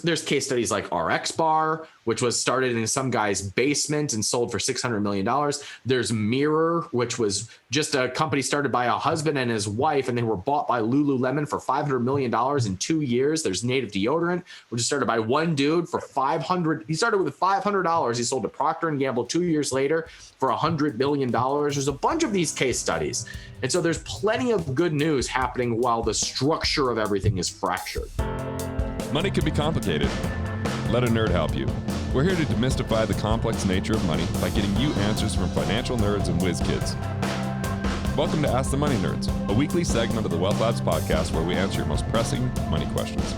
There's case studies like RX Bar, which was started in some guy's basement and sold for $600 million. There's Mirror, which was just a company started by a husband and his wife, and they were bought by Lululemon for $500 million in 2 years. There's Native Deodorant, which is started by one dude for $500. He started with $500. He sold to Procter & Gamble 2 years later for $100 million. There's a bunch of these case studies. And so there's plenty of good news happening while the structure of everything is fractured. Money can be complicated. Let a nerd help you. We're here to demystify the complex nature of money by getting you answers from financial nerds and whiz kids. Welcome to Ask the Money Nerds, a weekly segment of the Wealth Labs podcast where we answer your most pressing money questions.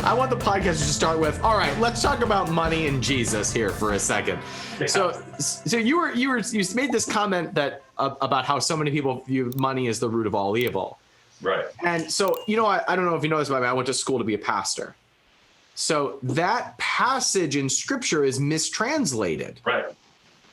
I want the podcast to start with, all right, let's talk about money and Jesus here for a second. Yeah. So you made this comment that about how so many people view money as the root of all evil. Right. And so, I don't know if you know this about me. I went to school to be a pastor. So that passage in scripture is mistranslated. Right.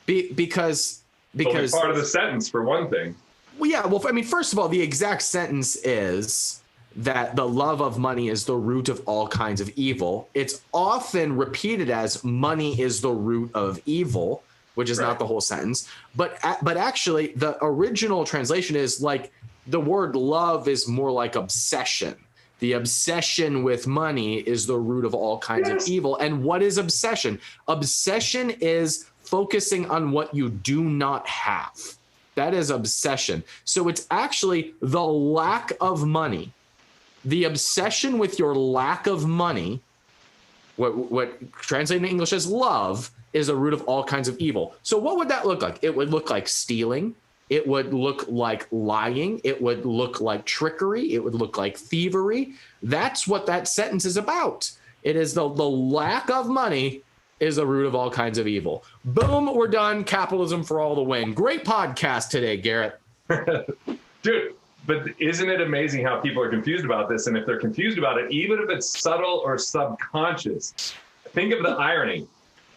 Because only part of the sentence, for one thing. Well, yeah. Well, I mean, first of all, the exact sentence is that the love of money is the root of all kinds of evil. It's often repeated as money is the root of evil, which is not the whole sentence. But actually, the original translation is like the word love is more like obsession. The obsession with money is the root of all kinds of evil. And what is obsession? Obsession is focusing on what you do not have. That is obsession. So it's actually the lack of money, the obsession with your lack of money, what translated in English as love, is a root of all kinds of evil. So what would that look like? It would look like stealing. It would look like lying. It would look like trickery. It would look like thievery. That's what that sentence is about. It is the lack of money is the root of all kinds of evil. Boom, we're done. Capitalism for all the win. Great podcast today, Garrett. Dude, but isn't it amazing how people are confused about this? And if they're confused about it, even if it's subtle or subconscious, think of the irony.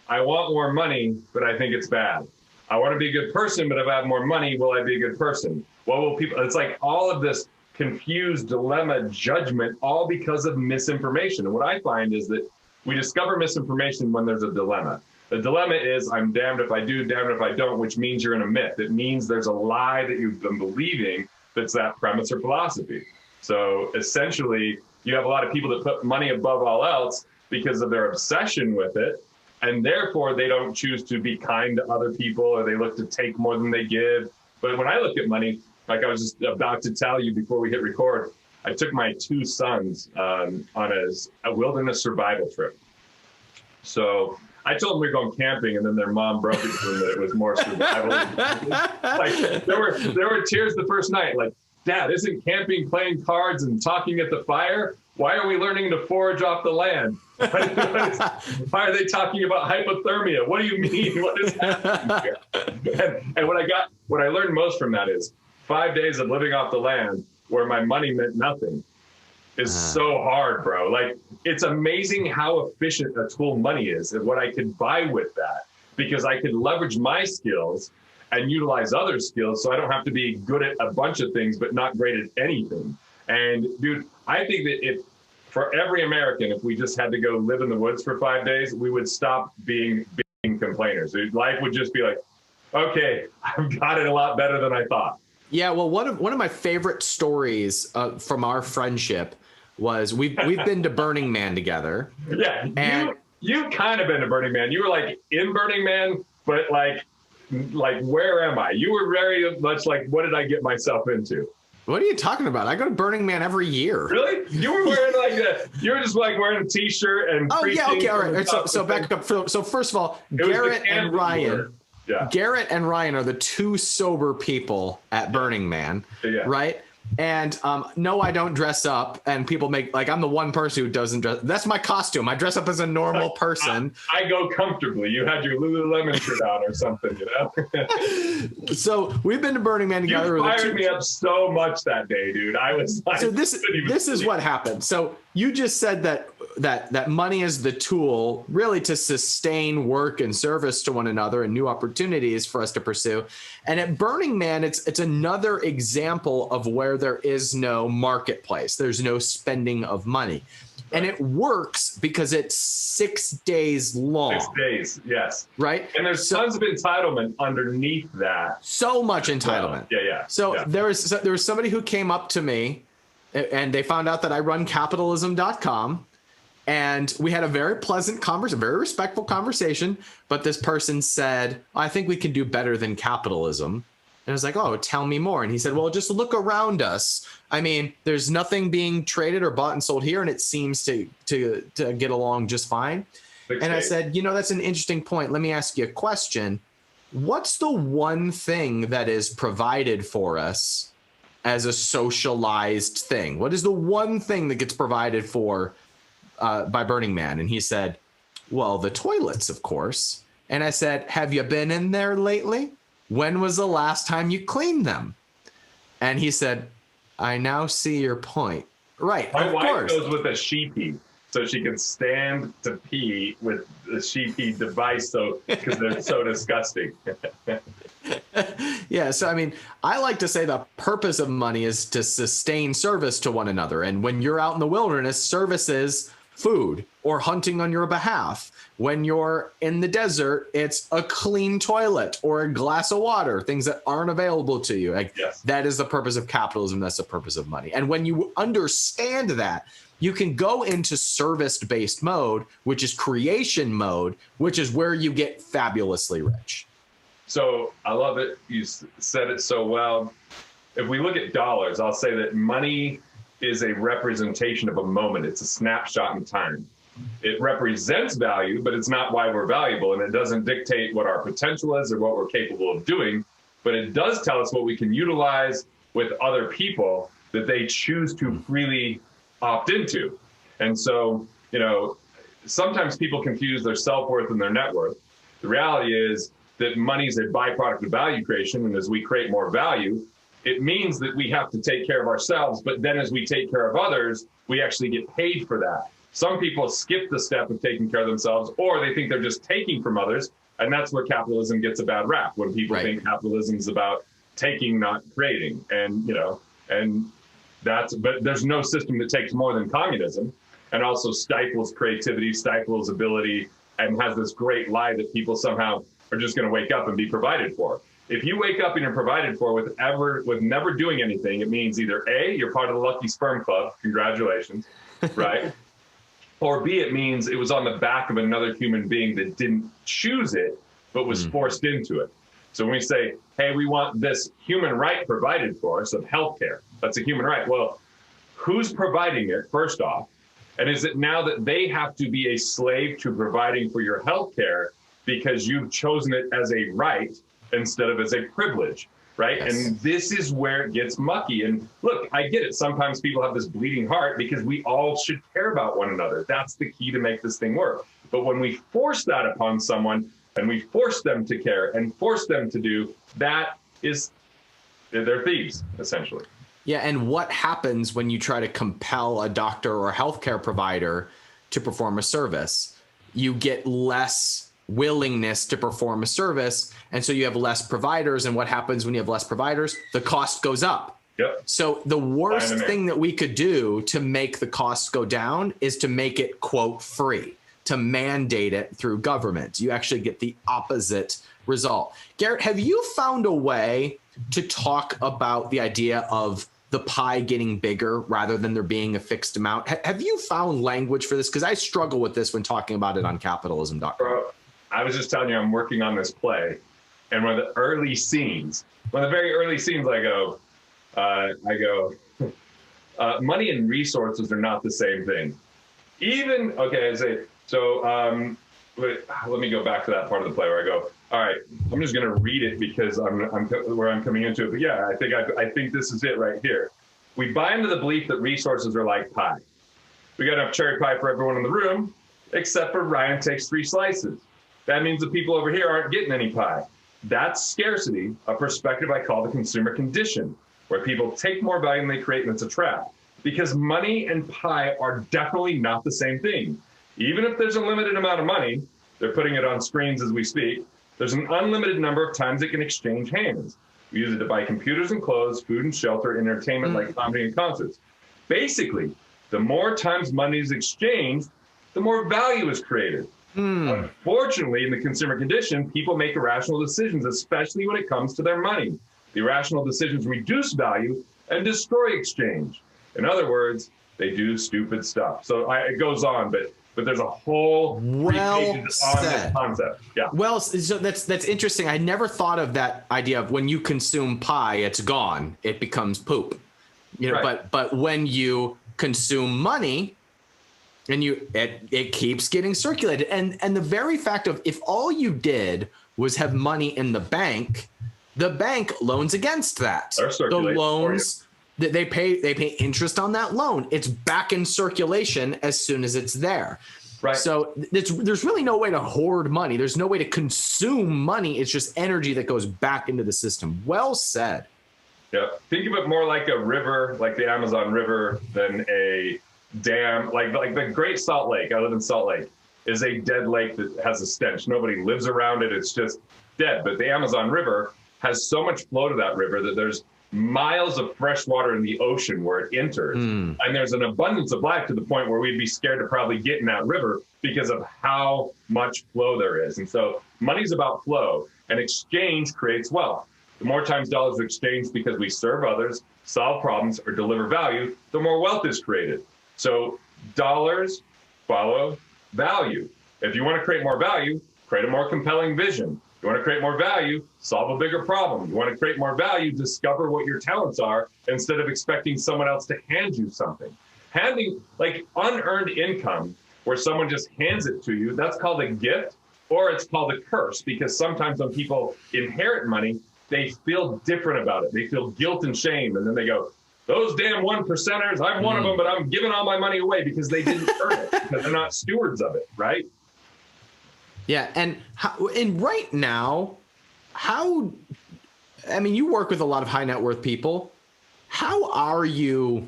I want more money, but I think it's bad. I want to be a good person, but if I have more money, will I be a good person? What will people, it's like all of this confused dilemma, judgment, all because of misinformation. And what I find is that we discover misinformation when there's a dilemma. The dilemma is I'm damned if I do, damned if I don't, which means you're in a myth. It means there's a lie that you've been believing that's that premise or philosophy. So essentially, you have a lot of people that put money above all else because of their obsession with it. And therefore, they don't choose to be kind to other people, or they look to take more than they give. But when I look at money, like I was just about to tell you before we hit record, I took my two sons on a wilderness survival trip. So I told them we were going camping, and then their mom broke it to them that it was more survival. Like there were tears the first night. Like, Dad, isn't camping playing cards and talking at the fire? Why are we learning to forage off the land? Why are they talking about hypothermia? What do you mean? What is happening here? And what I learned most from that is 5 days of living off the land where my money meant nothing is so hard, bro. Like, it's amazing how efficient a tool money is and what I could buy with that, because I could leverage my skills and utilize other skills so I don't have to be good at a bunch of things but not great at anything. And dude, I think that for every American, if we just had to go live in the woods for 5 days, we would stop being complainers. Life would just be like, okay, I've got it a lot better than I thought. Yeah, well, one of my favorite stories from our friendship was we've been to Burning Man together. Yeah, and you've kind of been to Burning Man. You were like in Burning Man, but like where am I? You were very much like, what did I get myself into? What are you talking about? I go to Burning Man every year. Really? You were wearing you were just like wearing a t-shirt and yeah, okay, all right. So back up. So first of all, Garrett and Ryan. Yeah. Garrett and Ryan are the two sober people at Burning Man, right? And no, I don't dress up. And people make like I'm the one person who doesn't dress. That's my costume. I dress up as a normal person. I go comfortably. You had your Lululemon shirt on or something, you know. So we've been to Burning Man together. You fired me up so much that day, dude. I was like, so this is what happened. So you just said that money is the tool really to sustain work and service to one another and new opportunities for us to pursue. And at Burning Man, it's another example of where there is no marketplace. There's no spending of money. And it works because it's 6 days long. 6 days, yes. Right? And there's tons of entitlement underneath that. So much entitlement. Yeah. So there was somebody who came up to me and they found out that I run capitalism.com. And we had a very pleasant conversation, very respectful conversation. But this person said, I think we can do better than capitalism. And I was like, oh, tell me more. And he said, well, just look around us. I mean, there's nothing being traded or bought and sold here, and it seems to get along just fine. And I said, that's an interesting point. Let me ask you a question. What's the one thing that is provided for us as a socialized thing? What is the one thing that gets provided for by Burning Man? And he said, well, the toilets, of course. And I said, have you been in there lately? When was the last time you cleaned them? And he said, I now see your point. Right, My of wife course. goes with a sheepy, so she can stand to pee with the sheepy device, because they're so disgusting. Yeah, so I mean, I like to say the purpose of money is to sustain service to one another. And when you're out in the wilderness, service is food or hunting on your behalf. When you're in the desert, it's a clean toilet or a glass of water, things that aren't available to you. Yes. That is the purpose of capitalism. That's the purpose of money. And when you understand that, you can go into service-based mode, which is creation mode, which is where you get fabulously rich. So I love it. You said it so well. If we look at dollars, I'll say that money is a representation of a moment. It's a snapshot in time. It represents value, but it's not why we're valuable, and it doesn't dictate what our potential is or what we're capable of doing, but it does tell us what we can utilize with other people that they choose to freely opt into. And so, sometimes people confuse their self-worth and their net worth. The reality is that money is a byproduct of value creation, and as we create more value, it means that we have to take care of ourselves, but then as we take care of others, we actually get paid for that. Some people skip the step of taking care of themselves, or they think they're just taking from others. And that's where capitalism gets a bad rap, when people think capitalism is about taking, not creating. But there's no system that takes more than communism, and also stifles creativity, stifles ability, and has this great lie that people somehow are just going to wake up and be provided for. If you wake up and you're provided for with never doing anything, it means either A, you're part of the lucky sperm club, congratulations, right? Or B, it means it was on the back of another human being that didn't choose it, but was forced into it. So when we say, hey, we want this human right provided for us of healthcare, that's a human right. Well, who's providing it, first off? And is it now that they have to be a slave to providing for your healthcare because you've chosen it as a right instead of as a privilege? Right. Yes. And this is where it gets mucky. And look, I get it. Sometimes people have this bleeding heart because we all should care about one another. That's the key to make this thing work. But when we force that upon someone and we force them to care and force them to do, they're thieves, essentially. Yeah. And what happens when you try to compel a doctor or a healthcare provider to perform a service? You get less willingness to perform a service. And so you have less providers. And what happens when you have less providers? The cost goes up. Yep. So the worst thing that we could do to make the costs go down is to make it, quote, free, to mandate it through government. You actually get the opposite result. Garrett, have you found a way to talk about the idea of the pie getting bigger rather than there being a fixed amount? Have you found language for this? Because I struggle with this when talking about it on capitalism.com. I was just telling you, I'm working on this play, and one of the very early scenes, I go, money and resources are not the same thing. Let me go back to that part of the play where I go, all right, I'm just going to read it because I'm coming into it. But yeah, I think this is it right here. We buy into the belief that resources are like pie. We got enough cherry pie for everyone in the room, except for Ryan takes 3 slices. That means the people over here aren't getting any pie. That's scarcity, a perspective I call the consumer condition, where people take more value than they create, and it's a trap. Because money and pie are definitely not the same thing. Even if there's a limited amount of money, they're putting it on screens as we speak, there's an unlimited number of times it can exchange hands. We use it to buy computers and clothes, food and shelter, entertainment like comedy and concerts. Basically, The more times money is exchanged, the more value is created. Unfortunately, in the consumer condition, people make irrational decisions, especially when it comes to their money. The irrational decisions reduce value and destroy exchange. In other words, they do stupid stuff. So it goes on, but there's a whole 3 pages on this concept. Yeah. Well, so that's interesting. I never thought of that idea of when you consume pie, it's gone. It becomes poop. You know, Right. but when you consume money, and it keeps getting circulated. And the very fact of if all you did was have money in the bank loans against that. The loans that they pay interest on that loan. It's back in circulation as soon as it's there. Right. So there's really no way to hoard money. There's no way to consume money. It's just energy that goes back into the system. Well said. Yeah. Think of it more like a river, like the Amazon River, than a dam. Like the Great Salt Lake. I live in Salt Lake. Is a dead lake that has a stench. Nobody lives around it. It's just dead. But the Amazon River has so much flow to that river that there's miles of fresh water in the ocean where it enters. And there's an abundance of life to the point where we'd be scared to probably get in that river because of how much flow there is. And so money's about flow, and exchange creates wealth. The more times dollars are exchanged because we serve others, solve problems, or deliver value, the more wealth is created. So dollars follow value. If you want to create more value, create a more compelling vision. You want to create more value, solve a bigger problem. You want to create more value, discover what your talents are instead of expecting someone else to hand you something. Handing, like unearned income, where someone just hands it to you, that's called a gift, or it's called a curse, because sometimes when people inherit money, they feel different about it. They feel guilt and shame, and then they go, those damn 1%ers, I'm one of them, but I'm giving all my money away because they didn't earn it, because they're not stewards of it, right? Yeah, and right now, you work with a lot of high net worth people. How are you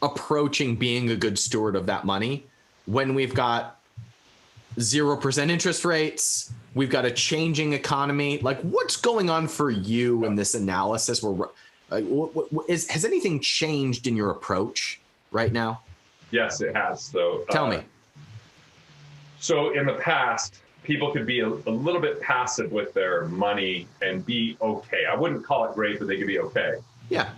approaching being a good steward of that money when we've got 0% interest rates, we've got a changing economy? Like, what's going on for you in this analysis? Has anything changed in your approach right now? Yes, it has. So tell me. So in the past, people could be a little bit passive with their money and be okay. I wouldn't call it great, but they could be okay. Yeah.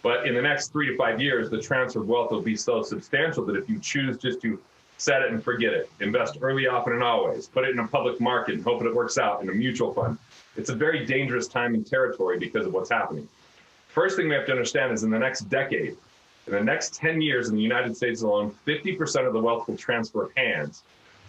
But in the next 3 to 5 years, the transfer of wealth will be so substantial that if you choose just to set it and forget it, invest early, often, and always, put it in a public market and hope that it works out in a mutual fund, it's a very dangerous time and territory because of what's happening. First thing we have to understand is in the next decade, in the next 10 years in the United States alone, 50% of the wealth will transfer hands,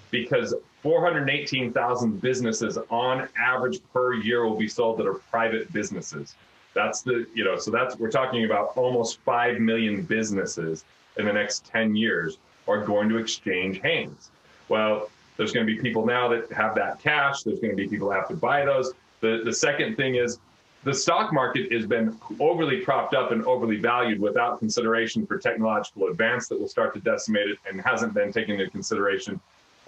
because 418,000 businesses on average per year will be sold that are private businesses. That's we're talking about almost 5 million businesses in the next 10 years are going to exchange hands. Well, there's going to be people now that have that cash. There's going to be people that have to buy those. The second thing is the stock market has been overly propped up and overly valued without consideration for technological advance that will start to decimate it, and hasn't been taken into consideration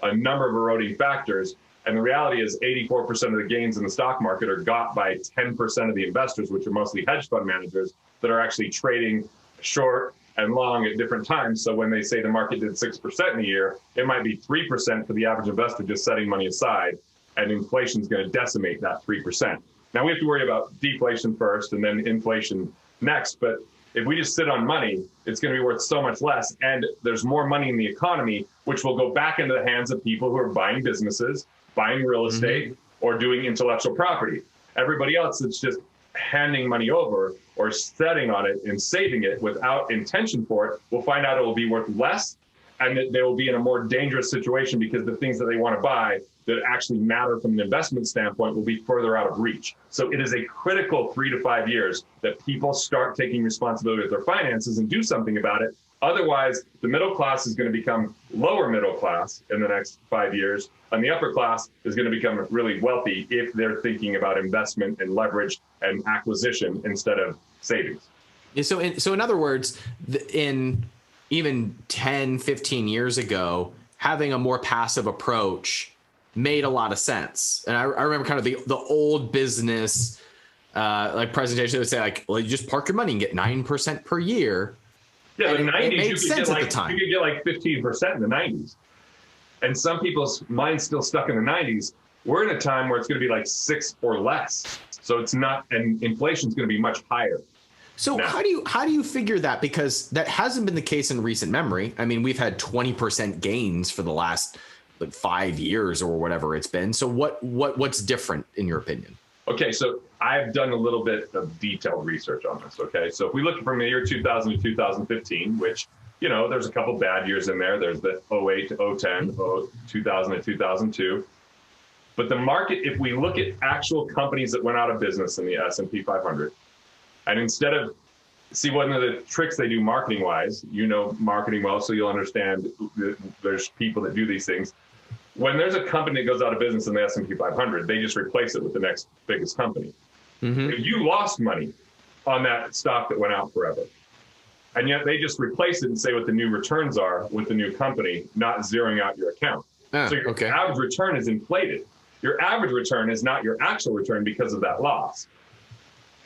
a number of eroding factors. And the reality is 84% of the gains in the stock market are got by 10% of the investors, which are mostly hedge fund managers that are actually trading short and long at different times. So when they say the market did 6% in a year, it might be 3% for the average investor just setting money aside, and inflation is going to decimate that 3%. Now we have to worry about deflation first and then inflation next. But if we just sit on money, it's going to be worth so much less. And there's more money in the economy, which will go back into the hands of people who are buying businesses, buying real estate, or doing intellectual property. Everybody else that's just handing money over or setting on it and saving it without intention for it will find out it will be worth less, and that they will be in a more dangerous situation because the things that they want to buy that actually matter from an investment standpoint will be further out of reach. So it is a critical 3 to 5 years that people start taking responsibility with their finances and do something about it. Otherwise, the middle class is going to become lower middle class in the next 5 years, and the upper class is going to become really wealthy if they're thinking about investment and leverage and acquisition instead of savings. So in other words, in even 10, 15 years ago, having a more passive approach made a lot of sense. And I remember kind of the old business like presentation that would say, like, well, you just park your money and get 9% per year. Yeah, the And it 90s, made you could sense get at the like time. you could get like 15% in the 90s. And some people's minds still stuck in the 90s. We're in a time where it's going to be like 6 or less. So it's not, and inflation's going to be much higher. So now. how do you figure that? Because that hasn't been the case in recent memory. I mean, we've had 20% gains for the last like 5 years or whatever it's been. So what's different in your opinion? Okay, so I've done a little bit of detailed research on this. Okay, so if we look from the year 2000 to 2015, which, you know, there's a couple bad years in there. There's the 08 to 010, 2000 to 2002. But the market, if we look at actual companies that went out of business in the S&P 500, and instead of, see, one of the tricks they do marketing wise, you know marketing well, so you'll understand that there's people that do these things. When there's a company that goes out of business in the S&P 500, they just replace it with the next biggest company. Mm-hmm. If you lost money on that stock that went out forever, and yet they just replace it and say what the new returns are with the new company, not zeroing out your account. So your average return is inflated. Your average return is not your actual return because of that loss.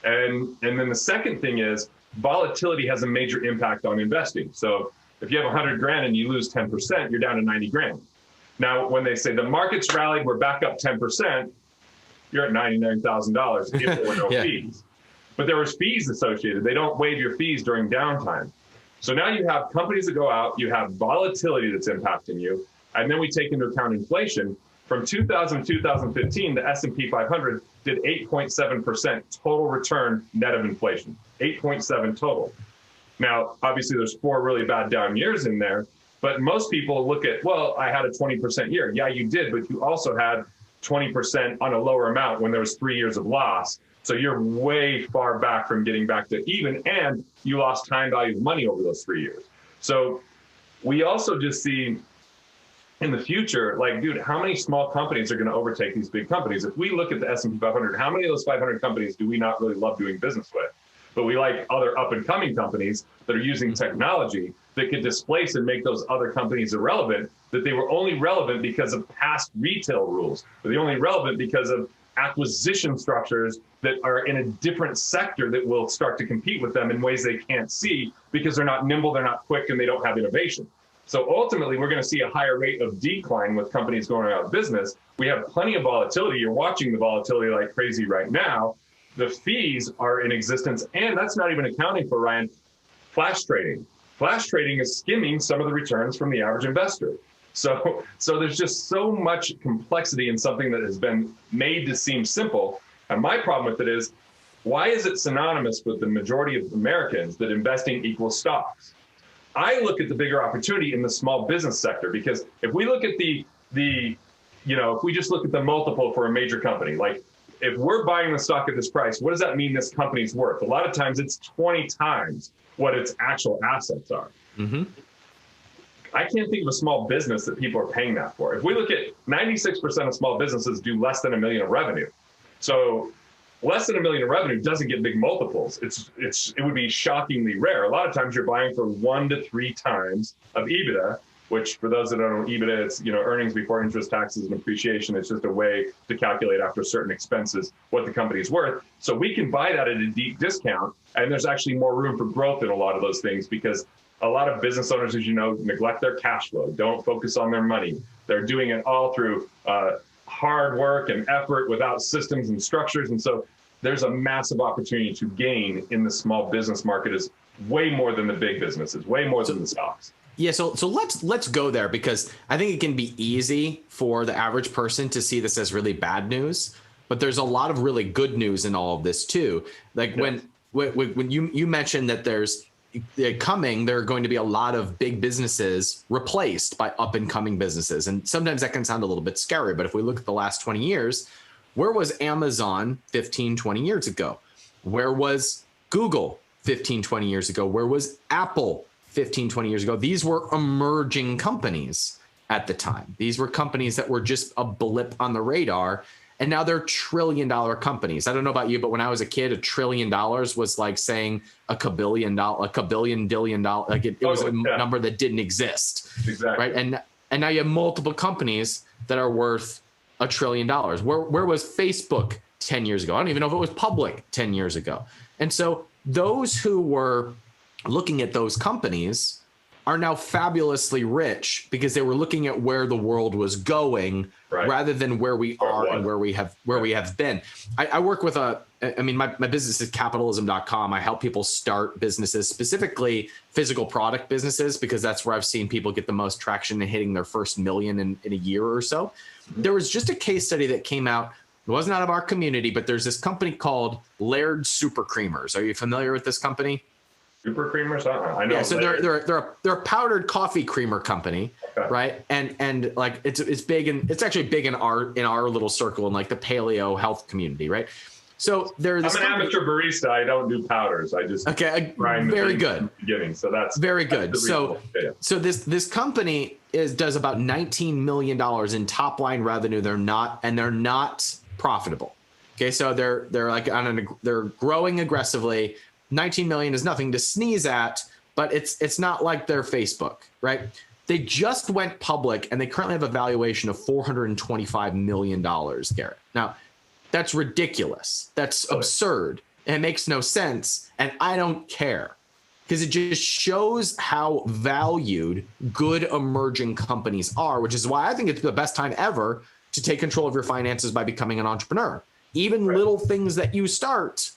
And then the second thing is volatility has a major impact on investing. So if you have 100 grand and you lose 10%, you're down to 90 grand. Now, when they say the market's rallied, we're back up 10%, you're at $99,000 if there were no fees. But there was fees associated. They don't waive your fees during downtime. So now you have companies that go out, you have volatility that's impacting you, and then we take into account inflation. From 2000 to 2015, the S&P 500 did 8.7% total return net of inflation, 8.7 total. Now, obviously, there's 4 really bad down years in there, but most people look at, well, I had a 20% year. Yeah, you did, but you also had 20% on a lower amount when there was 3 years of loss. So you're way far back from getting back to even, and you lost time value of money over those 3 years. So we also just see in the future, like, dude, how many small companies are going to overtake these big companies? If we look at the S&P 500, how many of those 500 companies do we not really love doing business with? But we like other up-and-coming companies that are using technology that could displace and make those other companies irrelevant, that they were only relevant because of past retail rules. Or they're only relevant because of acquisition structures that are in a different sector that will start to compete with them in ways they can't see because they're not nimble, they're not quick, and they don't have innovation. So ultimately, we're going to see a higher rate of decline with companies going out of business. We have plenty of volatility. You're watching the volatility like crazy right now. The fees are in existence, and that's not even accounting for, Ryan, flash trading. Flash trading is skimming some of the returns from the average investor. So there's just so much complexity in something that has been made to seem simple. And my problem with it is, why is it synonymous with the majority of Americans that investing equals stocks? I look at the bigger opportunity in the small business sector, because if we look at if we just look at the multiple for a major company, like if we're buying the stock at this price, what does that mean this company's worth? A lot of times it's 20 times what its actual assets are. Mm-hmm. I can't think of a small business that people are paying that for. If we look at 96% of small businesses do less than $1 million of revenue. So less than $1 million of revenue doesn't get big multiples. It would be shockingly rare. A lot of times you're buying for 1 to 3 times of EBITDA, which for those that don't know EBITDA, it's earnings before interest, taxes, and appreciation. It's just a way to calculate after certain expenses what the company is worth. So we can buy that at a deep discount, and there's actually more room for growth in a lot of those things, because a lot of business owners, as you know, neglect their cash flow, don't focus on their money. They're doing it all through hard work and effort without systems and structures. And so there's a massive opportunity to gain in the small business market, is way more than the big businesses, way more than the stocks. Yeah, so let's go there, because I think it can be easy for the average person to see this as really bad news, but there's a lot of really good news in all of this too. Like when you mentioned that there are going to be a lot of big businesses replaced by up and coming businesses, and sometimes that can sound a little bit scary. But if we look at the last 20 years, where was Amazon 15, 20 years ago? Where was Google 15, 20 years ago? Where was Apple 15, 20 years ago? These were emerging companies at the time. These were companies that were just a blip on the radar, and now they're trillion-dollar companies. I don't know about you, but when I was a kid, $1 trillion was like saying a kabillion, dillion dollar. Like it was a number that didn't exist. Exactly. Right. And now you have multiple companies that are worth $1 trillion. Where was Facebook 10 years ago? I don't even know if it was public 10 years ago. And so those who were looking at those companies are now fabulously rich because they were looking at where the world was going rather than where we are and where we have been. I work with my business is capitalism.com. I help people start businesses, specifically physical product businesses, because that's where I've seen people get the most traction in hitting their first million in a year or so. There was just a case study that came out. It wasn't out of our community, but there's this company called Laird Super Creamers. Are you familiar with this company? Super creamers? I know. Yeah, so they're a powdered coffee creamer company, right? And like it's big, and it's actually big in our little circle in like the paleo health community, right? So there's I'm an amateur barista. I don't do powders. I just very good. From the beginning, so that's very good. That's so this company does about $19 million in top line revenue. They're not profitable. Okay, so they're like they're growing aggressively. 19 million is nothing to sneeze at, but it's not like their Facebook, right? They just went public and they currently have a valuation of $425 million, Garrett. Now, that's ridiculous. That's absurd. And it makes no sense. And I don't care, because it just shows how valued good emerging companies are, which is why I think it's the best time ever to take control of your finances by becoming an entrepreneur. Even little things that you start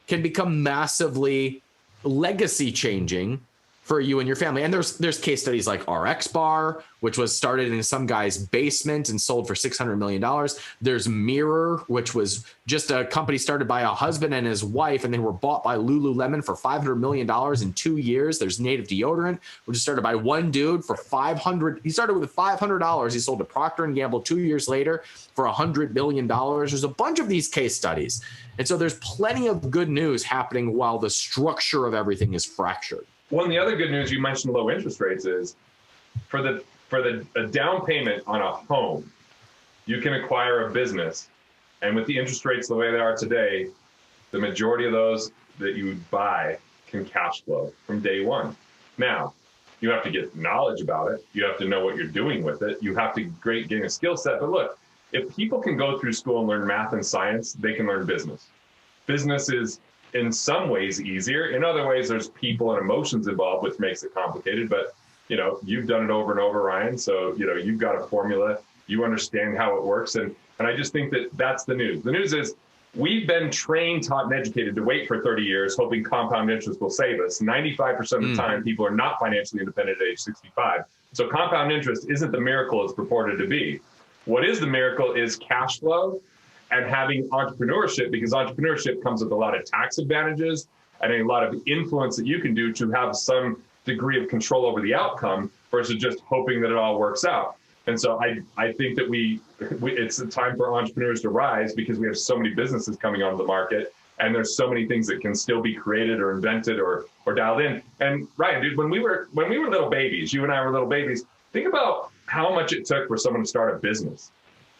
can become massively legacy changing for you and your family. And there's case studies like RX Bar, which was started in some guy's basement and sold for $600 million. There's Mirror, which was just a company started by a husband and his wife, and they were bought by Lululemon for $500 million in 2 years. There's Native Deodorant, which was started by one dude for $500. He started with $500. He sold to Procter & Gamble 2 years later for $100 million. There's a bunch of these case studies. And so there's plenty of good news happening while the structure of everything is fractured. Well, and the other good news, you mentioned low interest rates, is for a down payment on a home, you can acquire a business. And with the interest rates the way they are today, the majority of those that you buy can cash flow from day one. Now, you have to get knowledge about it. You have to know what you're doing with it. You have to gain a skill set. But look, if people can go through school and learn math and science, they can learn business. Business is in some ways easier. In other ways, there's people and emotions involved, which makes it complicated. But, you've done it over and over, Ryan. So, you've got a formula. You understand how it works. And I just think that that's the news. The news is we've been trained, taught, and educated to wait for 30 years, hoping compound interest will save us. 95% of the time, people are not financially independent at age 65. So compound interest isn't the miracle it's purported to be. What is the miracle is cash flow and having entrepreneurship, because entrepreneurship comes with a lot of tax advantages and a lot of influence that you can do to have some degree of control over the outcome versus just hoping that it all works out. And so I think that it's a time for entrepreneurs to rise, because we have so many businesses coming onto the market, and there's so many things that can still be created or invented or dialed in. And Ryan, dude, when we were little babies, you and I were little babies, think about how much it took for someone to start a business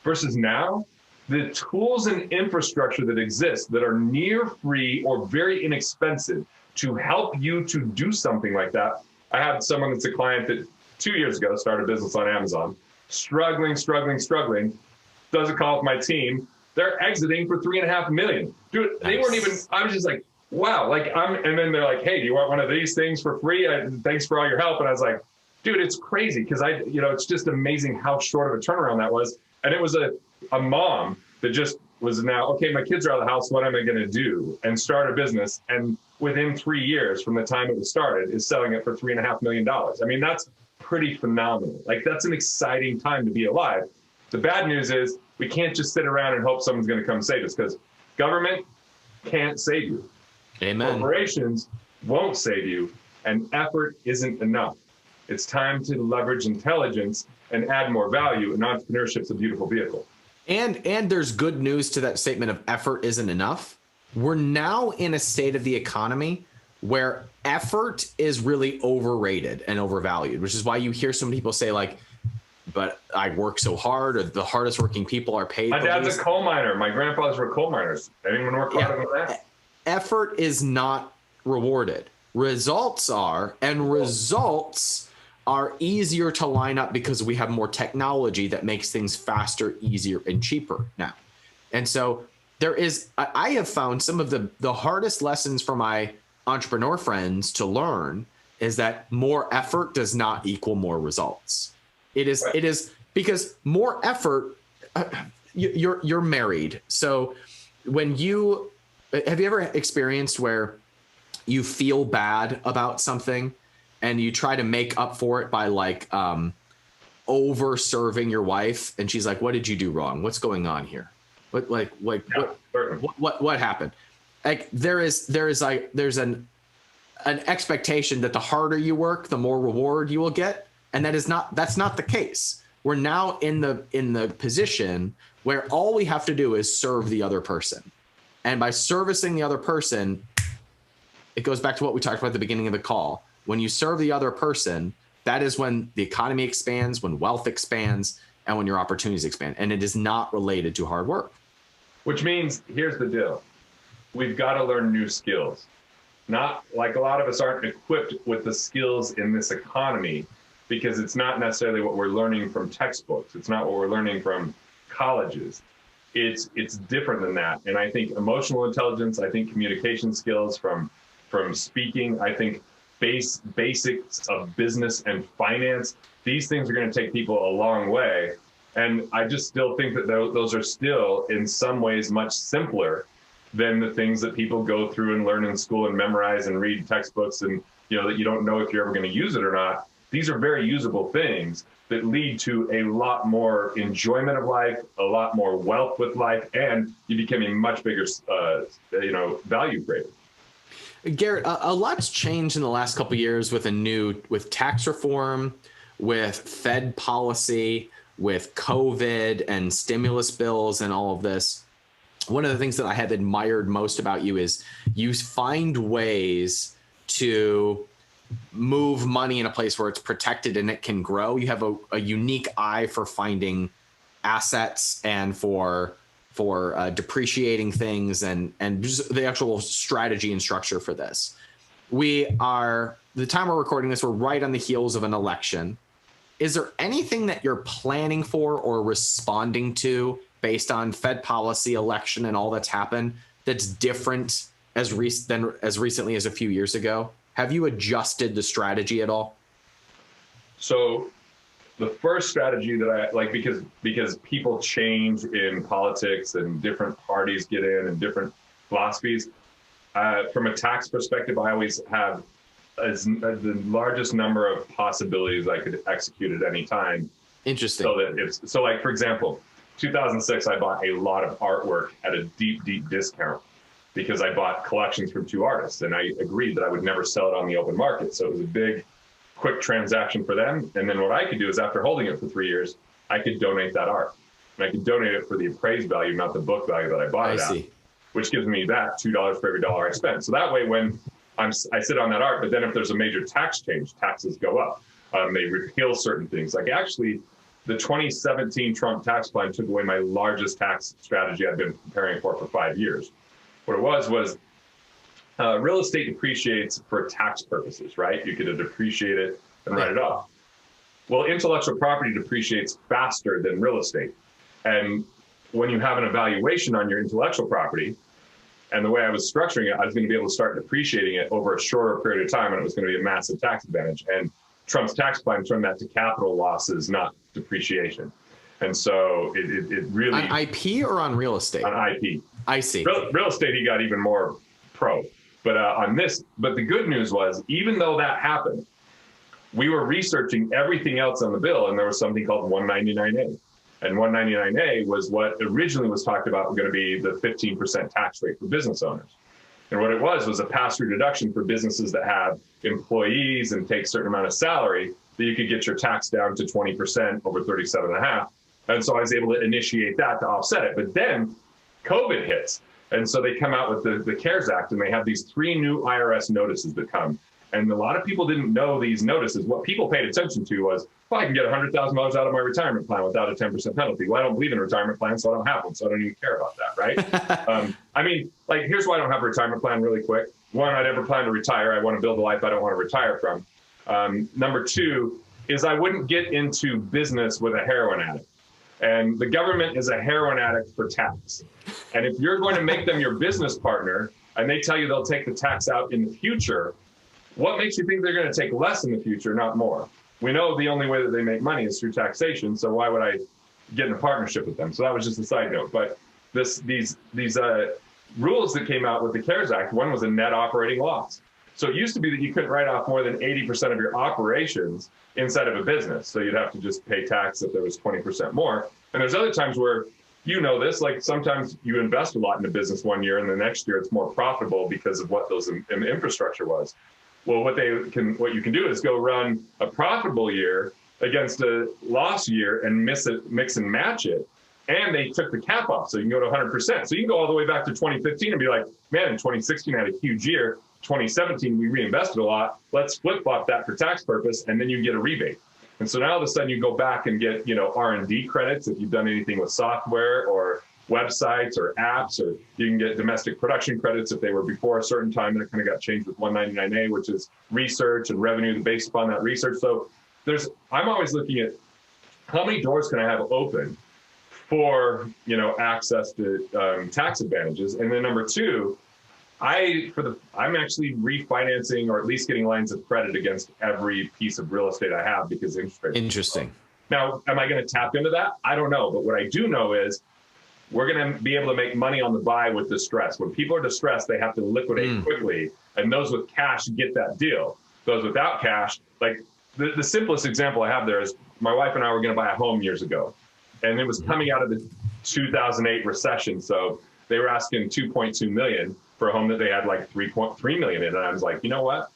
versus now. The tools and infrastructure that exist that are near free or very inexpensive to help you to do something like that. I had someone that's a client that 2 years ago started a business on Amazon, struggling, does a call with my team. They're exiting for $3.5 million. Dude, they weren't even, I was just like, wow. And then they're like, hey, do you want one of these things for free? Thanks for all your help. And I was like, dude, it's crazy. Cause it's just amazing how short of a turnaround that was. And it was a mom that just was now, okay, my kids are out of the house. What am I going to do? And start a business. And within 3 years from the time it was started is selling it for $3.5 million. I mean, that's pretty phenomenal. Like, that's an exciting time to be alive. The bad news is we can't just sit around and hope someone's going to come save us, because government can't save you. Amen. Corporations won't save you, and effort isn't enough. It's time to leverage intelligence and add more value, and entrepreneurship's a beautiful vehicle. And there's good news to that statement of effort isn't enough. We're now in a state of the economy where effort is really overrated and overvalued, which is why you hear some people say, like, but I work so hard, or the hardest working people are paid. My dad's a coal miner. My grandfathers were coal miners. Anyone work harder than that? Effort is not rewarded. Results are, and results are easier to line up because we have more technology that makes things faster, easier, and cheaper now. And so I have found some of the hardest lessons for my entrepreneur friends to learn is that more effort does not equal more results. It is because more effort, you're married. So have you ever experienced where you feel bad about something and you try to make up for it by like over serving your wife, and she's like, what did you do wrong? What's going on here? What happened? Like there's an expectation that the harder you work, the more reward you will get. And that's not the case. We're now in the position where all we have to do is serve the other person. And by servicing the other person, it goes back to what we talked about at the beginning of the call. When you serve the other person, that is when the economy expands, when wealth expands, and when your opportunities expand. And it is not related to hard work. Which means, here's the deal. We've got to learn new skills. Not like a lot of us aren't equipped with the skills in this economy, because it's not necessarily what we're learning from textbooks. It's not what we're learning from colleges. It's different than that. And I think emotional intelligence, I think communication skills from speaking, I think basics of business and finance, these things are going to take people a long way. And I just still think that those are still in some ways much simpler than the things that people go through and learn in school and memorize and read textbooks and, that you don't know if you're ever going to use it or not. These are very usable things that lead to a lot more enjoyment of life, a lot more wealth with life, and you become a much bigger, value creator. Garrett, a lot's changed in the last couple of years with tax reform, with Fed policy, with COVID and stimulus bills and all of this. One of the things that I have admired most about you is you find ways to move money in a place where it's protected and it can grow. You have a unique eye for finding assets and for depreciating things and just the actual strategy and structure for this. The time we're recording this, we're right on the heels of an election. Is there anything that you're planning for or responding to based on Fed policy, election, and all that's happened that's different as recently as a few years ago? Have you adjusted the strategy at all? So the first strategy that I like, because people change in politics and different parties get in and different philosophies, from a tax perspective, I always have the largest number of possibilities I could execute at any time. Interesting. So like, for example, 2006, I bought a lot of artwork at a deep, deep discount because I bought collections from two artists and I agreed that I would never sell it on the open market. So it was a big, quick transaction for them. And then what I could do is after holding it for 3 years, I could donate that art. And I could donate it for the appraised value, not the book value that I bought it at, which gives me that $2 for every dollar I spent. So that way, when I sit on that art, but then if there's a major tax change, taxes go up. They repeal certain things. Like actually, the 2017 Trump tax plan took away my largest tax strategy I've been preparing for 5 years. What it was real estate depreciates for tax purposes, right? You could depreciate it and write it off. Well, intellectual property depreciates faster than real estate. And when you have an evaluation on your intellectual property, and the way I was structuring it, I was going to be able to start depreciating it over a shorter period of time, and it was going to be a massive tax advantage. And Trump's tax plan turned that to capital losses, not depreciation. And so it really... On IP or on real estate? On IP. I see. Real estate, he got even more pro. But but the good news was, even though that happened, we were researching everything else on the bill, and there was something called 199A. And 199A was what originally was talked about going to be the 15% tax rate for business owners. And what it was a pass-through deduction for businesses that have employees and take a certain amount of salary that you could get your tax down to 20% over 37.5. And so I was able to initiate that to offset it. But then COVID hits. And so they come out with the CARES Act, and they have these 3 new IRS notices that come. And a lot of people didn't know these notices. What people paid attention to was, well, I can get $100,000 out of my retirement plan without a 10% penalty. Well, I don't believe in a retirement plan, so I don't have one. So I don't even care about that, right? Here's why I don't have a retirement plan really quick. One, I never plan to retire. I want to build a life I don't want to retire from. Number 2 is I wouldn't get into business with a heroin addict. And the government is a heroin addict for tax. And if you're going to make them your business partner, and they tell you they'll take the tax out in the future, what makes you think they're going to take less in the future, not more? We know the only way that they make money is through taxation, so why would I get in a partnership with them? So that was just a side note. But these rules that came out with the CARES Act, one was a net operating loss. So it used to be that you couldn't write off more than 80% of your operations inside of a business. So you'd have to just pay tax if there was 20% more. And there's other times where, you know this, like sometimes you invest a lot in a business one year and the next year it's more profitable because of what those infrastructure was. Well, what you can do is go run a profitable year against a loss year and mix and match it. And they took the cap off, so you can go to 100%. So you can go all the way back to 2015 and be like, man, in 2016 I had a huge year. 2017 we reinvested a lot. Let's flip-flop that for tax purpose, and then you get a rebate. And so now all of a sudden you go back and get, R&D credits if you've done anything with software or websites or apps, or you can get domestic production credits if they were before a certain time. That kind of got changed with 199A, which is research and revenue based upon that research. So I'm always looking at how many doors can I have open for access to tax advantages. And then number two, I'm actually refinancing or at least getting lines of credit against every piece of real estate I have because interest rates. Interesting. Now, am I going to tap into that? I don't know. But what I do know is we're going to be able to make money on the buy with distress. When people are distressed, they have to liquidate quickly. And those with cash get that deal. Those without cash, like the simplest example I have there is my wife and I were going to buy a home years ago. And it was coming out of the 2008 recession. So they were asking $2.2 million for a home that they had like $3.3 million in. And I was like, you know what?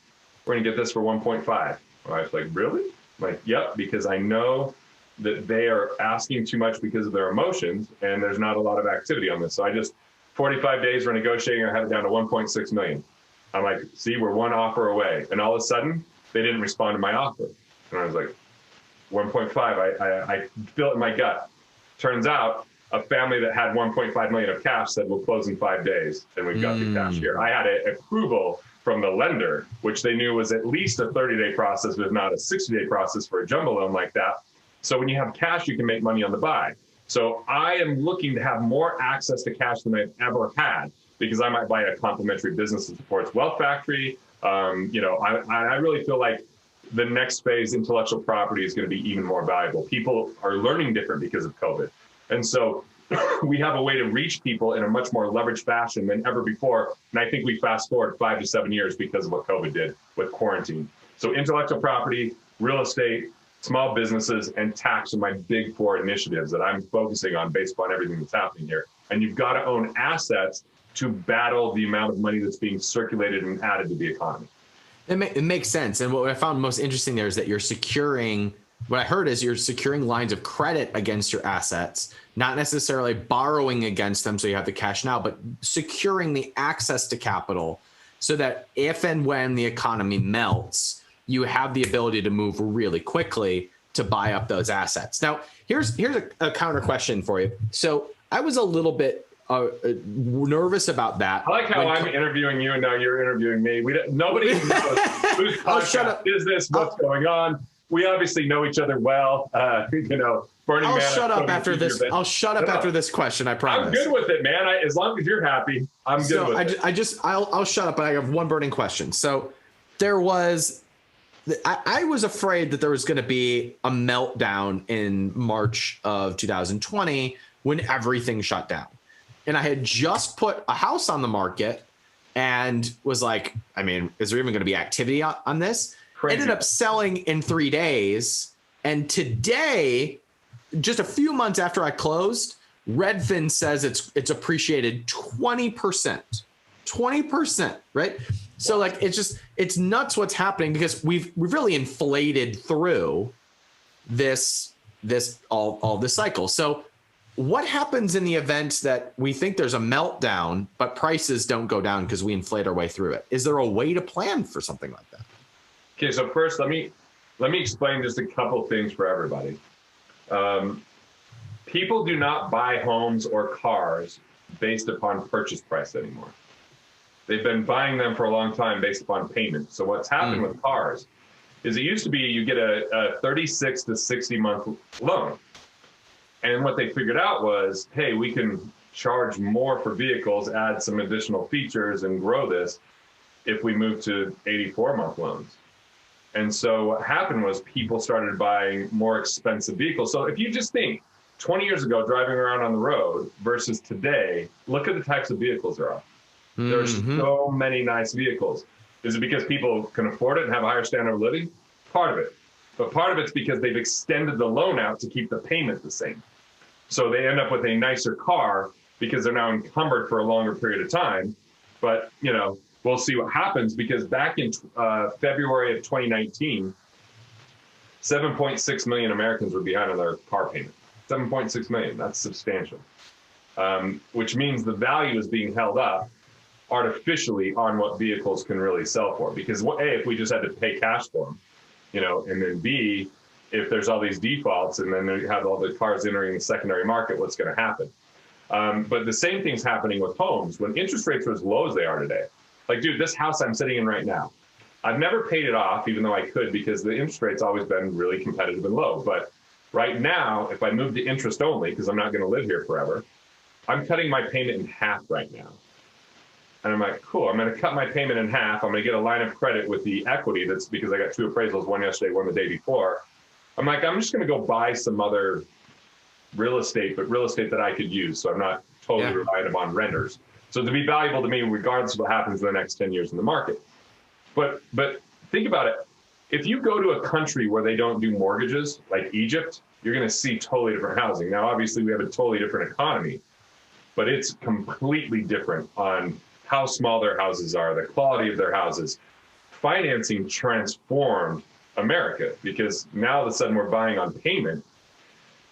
We're going to get this for 1.5. My wife's like, really? I'm like, yep, because I know that they are asking too much because of their emotions, and there's not a lot of activity on this. So I just 45 days we're negotiating. I had it down to 1.6 million. I'm like, see, we're one offer away. And all of a sudden, they didn't respond to my offer. And I was like, 1.5. I feel it in my gut. Turns out, a family that had 1.5 million of cash said, we'll close in 5 days, and we've got the cash here. I had an approval from the lender, which they knew was at least a 30-day process, if not a 60-day process for a jumbo loan like that. So when you have cash, you can make money on the buy. So I am looking to have more access to cash than I've ever had, because I might buy a complementary business that supports Wealth Factory. I really feel like the next phase, intellectual property, is going to be even more valuable. People are learning different because of COVID. And so we have a way to reach people in a much more leveraged fashion than ever before. And I think we fast forward 5 to 7 years because of what COVID did with quarantine. So intellectual property, real estate, small businesses, and tax are my big 4 initiatives that I'm focusing on based upon everything that's happening here. And you've got to own assets to battle the amount of money that's being circulated and added to the economy. It makes sense. And what I found most interesting there is that you're securing lines of credit against your assets, not necessarily borrowing against them so you have the cash now, but securing the access to capital so that if and when the economy melts, you have the ability to move really quickly to buy up those assets. Now, here's a counter question for you. So I was a little bit nervous about that. I like how I'm interviewing you and now you're interviewing me. Nobody knows whose podcast is this, what's going on. We obviously know each other well. Burning Man. I'll shut up after this. I'll shut up after this question. I promise. I'm good with it, man. As long as you're happy, I'm good with it. I'll shut up. But I have one burning question. So there was. I was afraid that there was going to be a meltdown in March of 2020 when everything shut down. And I had just put a house on the market and was like, I mean, is there even going to be activity on this? Crazy. Ended up selling in 3 days. And today, just a few months after I closed, Redfin says it's appreciated 20%. 20%, right? So like it's nuts what's happening because we've really inflated through this all this cycle. So what happens in the event that we think there's a meltdown, but prices don't go down because we inflate our way through it? Is there a way to plan for something like that? Okay, so first let me explain just a couple things for everybody. People do not buy homes or cars based upon purchase price anymore. They've been buying them for a long time based upon payment. So what's happened with cars is it used to be you get a 36 to 60 month loan. And what they figured out was, hey, we can charge more for vehicles, add some additional features, and grow this if we move to 84-month loans. And so what happened was people started buying more expensive vehicles. So if you just think 20 years ago, driving around on the road versus today, look at the types of vehicles there are. There's so many nice vehicles. Is it because people can afford it and have a higher standard of living? Part of it. But part of it's because they've extended the loan out to keep the payment the same. So they end up with a nicer car because they're now encumbered for a longer period of time. But, you know, we'll see what happens, because back in February of 2019, 7.6 million Americans were behind on their car payment. 7.6 million, that's substantial. Which means the value is being held up artificially on what vehicles can really sell for. Because A, if we just had to pay cash for them, you know, and then B, if there's all these defaults and then you have all the cars entering the secondary market, what's going to happen? But the same thing's happening with homes. When interest rates are as low as they are today, like, dude, this house I'm sitting in right now, I've never paid it off, even though I could, because the interest rate's always been really competitive and low. But right now, if I move to interest only, because I'm not going to live here forever, I'm cutting my payment in half right now. And I'm like, cool, I'm going to cut my payment in half. I'm going to get a line of credit with the equity. That's because I got 2 appraisals, one yesterday, one the day before. I'm like, I'm just going to go buy some other real estate, but real estate that I could use. So I'm not totally reliant upon renters. So to be valuable to me, regardless of what happens in the next 10 years in the market. But think about it. If you go to a country where they don't do mortgages, like Egypt, you're going to see totally different housing. Now, obviously, we have a totally different economy, but it's completely different on how small their houses are, the quality of their houses. Financing transformed America, because now all of a sudden we're buying on payment,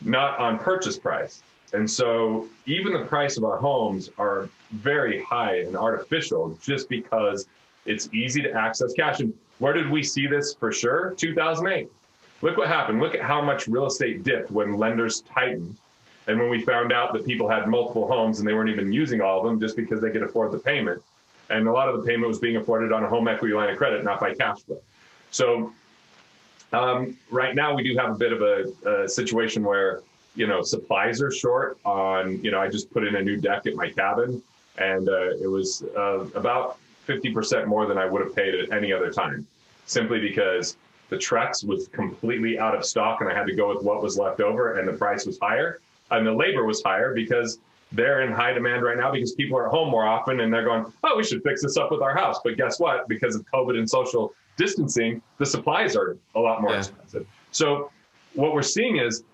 not on purchase price. And so even the price of our homes are very high and artificial just because it's easy to access cash. And where did we see this for sure? 2008. Look what happened. Look at how much real estate dipped when lenders tightened. And when we found out that people had multiple homes and they weren't even using all of them just because they could afford the payment. And a lot of the payment was being afforded on a home equity line of credit, not by cash flow. So right now we do have a bit of a situation where, you know, supplies are short on, you know, I just put in a new deck at my cabin, and it was about 50% more than I would have paid at any other time, simply because the Trex was completely out of stock and I had to go with what was left over, and the price was higher and the labor was higher because they're in high demand right now because people are at home more often and they're going, oh, we should fix this up with our house. But guess what? Because of COVID and social distancing, the supplies are a lot more expensive. So what we're seeing is,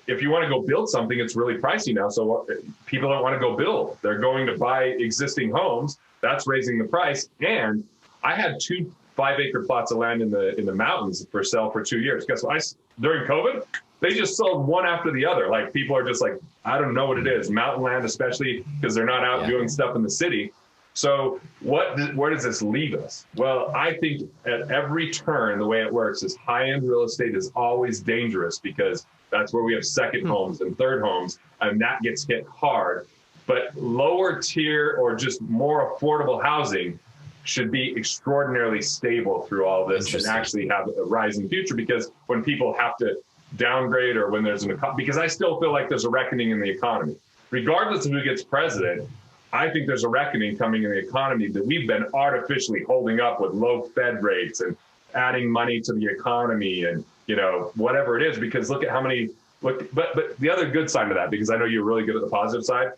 if you want to go build something, it's really pricey now. So people don't want to go build. They're going to buy existing homes. That's raising the price. And I had 2 5-acre plots of land in the mountains for sale for 2 years. Guess what? During COVID, they just sold one after the other. Like, people are just like, I don't know what it is. Mountain land, especially because they're not out doing stuff in the city. So where does this leave us? Well, I think at every turn, the way it works is high-end real estate is always dangerous because that's where we have second homes and third homes, and that gets hit hard. But lower tier or just more affordable housing should be extraordinarily stable through all this and actually have a rising future, because when people have to downgrade or when there's because I still feel like there's a reckoning in the economy. Regardless of who gets president, I think there's a reckoning coming in the economy that we've been artificially holding up with low Fed rates and adding money to the economy and, you know, whatever it is, because look at how many, but the other good side of that, because I know you're really good at the positive side,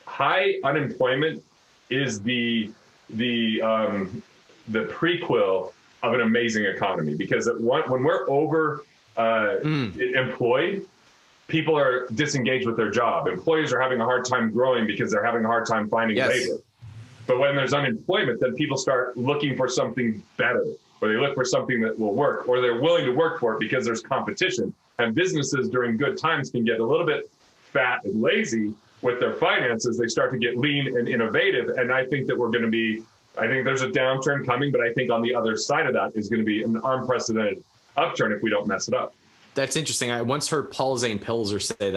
high unemployment is the prequel of an amazing economy, because when we're over employed, people are disengaged with their job. Employers are having a hard time growing because they're having a hard time finding labor. But when there's unemployment, then people start looking for something better, or they look for something that will work, or they're willing to work for it because there's competition. And businesses during good times can get a little bit fat and lazy with their finances. They start to get lean and innovative. And I think that I think there's a downturn coming, but I think on the other side of that is going to be an unprecedented upturn if we don't mess it up. That's interesting. I once heard Paul Zane Pilzer say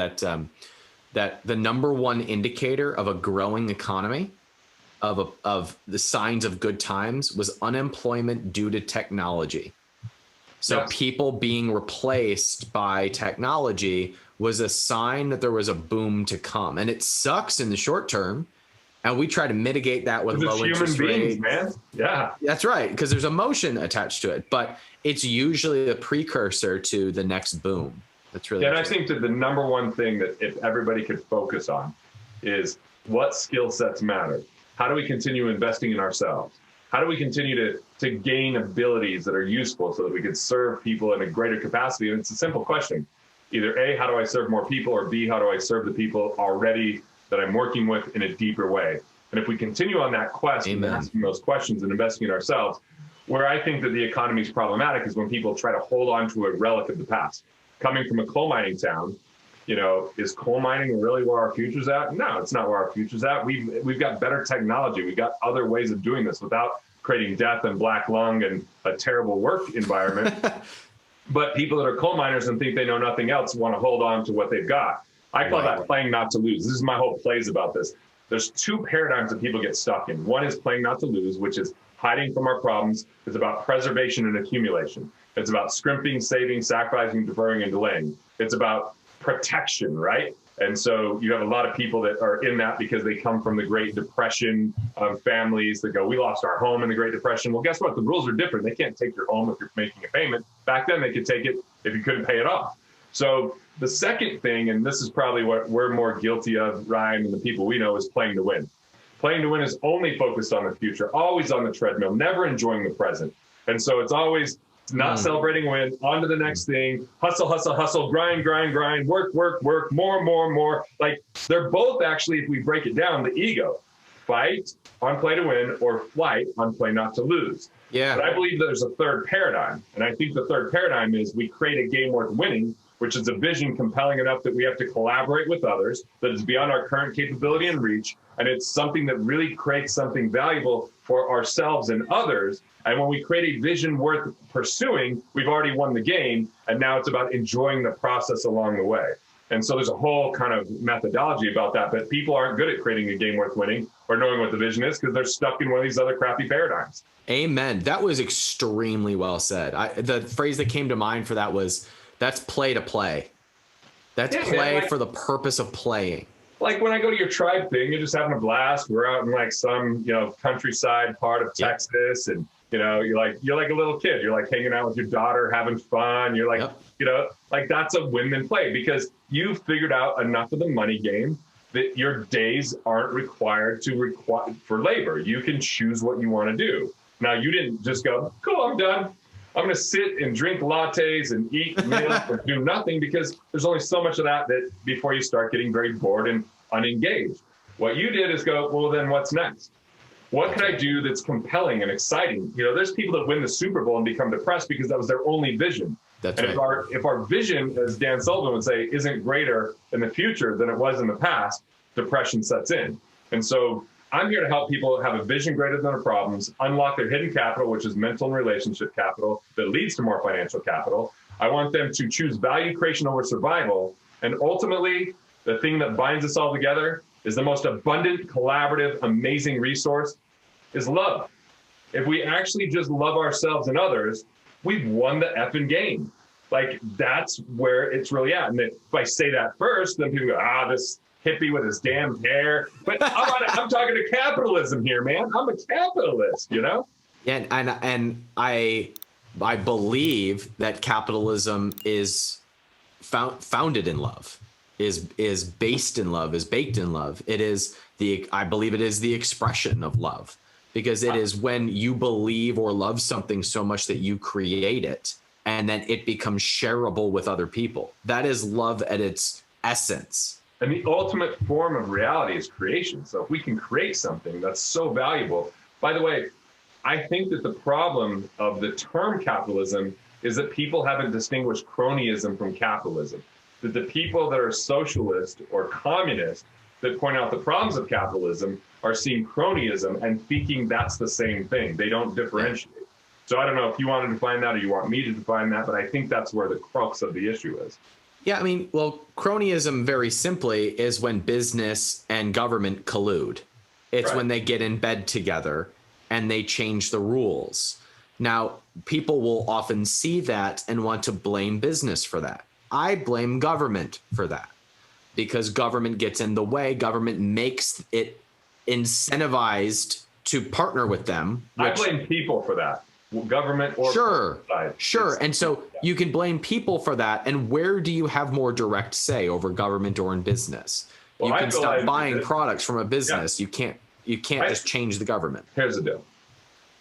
that the number one indicator of a growing economy, of the signs of good times, was unemployment due to technology. So people being replaced by technology was a sign that there was a boom to come. And it sucks in the short term. And we try to mitigate that with low interest rates. Man. Yeah. That's right, because there's emotion attached to it. But it's usually a precursor to the next boom. That's really And I think that the number one thing that if everybody could focus on is what skill sets matter. How do we continue investing in ourselves? How do we continue to gain abilities that are useful so that we can serve people in a greater capacity? And it's a simple question. Either A, how do I serve more people? Or B, how do I serve the people already that I'm working with in a deeper way? And if we continue on that quest and asking those questions and investing in ourselves, where I think that the economy is problematic is when people try to hold on to a relic of the past. Coming from a coal mining town, is coal mining really where our future's at? No, it's not where our future's at. We've got better technology. We've got other ways of doing this without creating death and black lung and a terrible work environment. But people that are coal miners and think they know nothing else want to hold on to what they've got. I call that playing not to lose. This is my whole plays about this. There's two paradigms that people get stuck in. One is playing not to lose, which is hiding from our problems. It's about preservation and accumulation. It's about scrimping, saving, sacrificing, deferring, and delaying. It's about protection, right? And so you have a lot of people that are in that because they come from the Great Depression, families that go, we lost our home in the Great Depression. Well, guess what? The rules are different. They can't take your home if you're making a payment. Back then, they could take it if you couldn't pay it off. So the second thing, and this is probably what we're more guilty of, Ryan, and the people we know, is playing to win. Playing to win is only focused on the future, always on the treadmill, never enjoying the present. And so it's always not celebrating win, on to the next thing, hustle, hustle, hustle, grind, grind, grind, work, work, work, more, more, more. Like they're both actually, if we break it down, the ego. Fight on play to win or flight on play not to lose. Yeah. But I believe there's a third paradigm. And I think the third paradigm is we create a game worth winning, which is a vision compelling enough that we have to collaborate with others, that is beyond our current capability and reach. And it's something that really creates something valuable for ourselves and others. And when we create a vision worth pursuing, we've already won the game. And now it's about enjoying the process along the way. And so there's a whole kind of methodology about that. But people aren't good at creating a game worth winning or knowing what the vision is because they're stuck in one of these other crappy paradigms. Amen. That was extremely well said. The phrase that came to mind for that was, that's play to play. That's play for the purpose of playing. Like when I go to your tribe thing, you're just having a blast. We're out in like some, countryside part of Texas, and you're like a little kid. You're like hanging out with your daughter, having fun. You're like, like that's a win and play because you figured out enough of the money game that your days aren't required for labor. You can choose what you want to do. Now you didn't just go, cool, I'm done. I'm going to sit and drink lattes and eat meals and do nothing because there's only so much of that before you start getting very bored and unengaged. What you did is go, well, then what's next? What can I do that's compelling and exciting? There's people that win the Super Bowl and become depressed because that was their only vision. That's and right. if our vision, as Dan Sullivan would say, isn't greater in the future than it was in the past, depression sets in. And so I'm here to help people have a vision greater than their problems, unlock their hidden capital, which is mental and relationship capital that leads to more financial capital. I want them to choose value creation over survival. And ultimately, the thing that binds us all together is the most abundant, collaborative, amazing resource is love. If we actually just love ourselves and others, we've won the effing game. Like that's where it's really at. And if I say that first, then people go, this hippie with his damn hair. But I'm talking to capitalism here, man. I'm a capitalist, And I believe that capitalism is founded in love, is based in love, is baked in love. I believe it is the expression of love, because it is when you believe or love something so much that you create it and then it becomes shareable with other people. That is love at its essence. And the ultimate form of reality is creation. So if we can create something that's so valuable, by the way, I think that the problem of the term capitalism is that people haven't distinguished cronyism from capitalism. That the people that are socialist or communist that point out the problems of capitalism are seeing cronyism and thinking that's the same thing. They don't differentiate. So I don't know if you want to define that or you want me to define that, but I think that's where the crux of the issue is. Yeah, cronyism very simply is when business and government collude. It's when they get in bed together and they change the rules. Now, people will often see that and want to blame business for that. I blame government for that, because government gets in the way. Government makes it incentivized to partner with them. I blame people for that. Government or Sure. And so you can blame people for that. And where do you have more direct say over government or in business? Well, you can stop buying products from a business. Yeah. You can't just change the government. Here's the deal.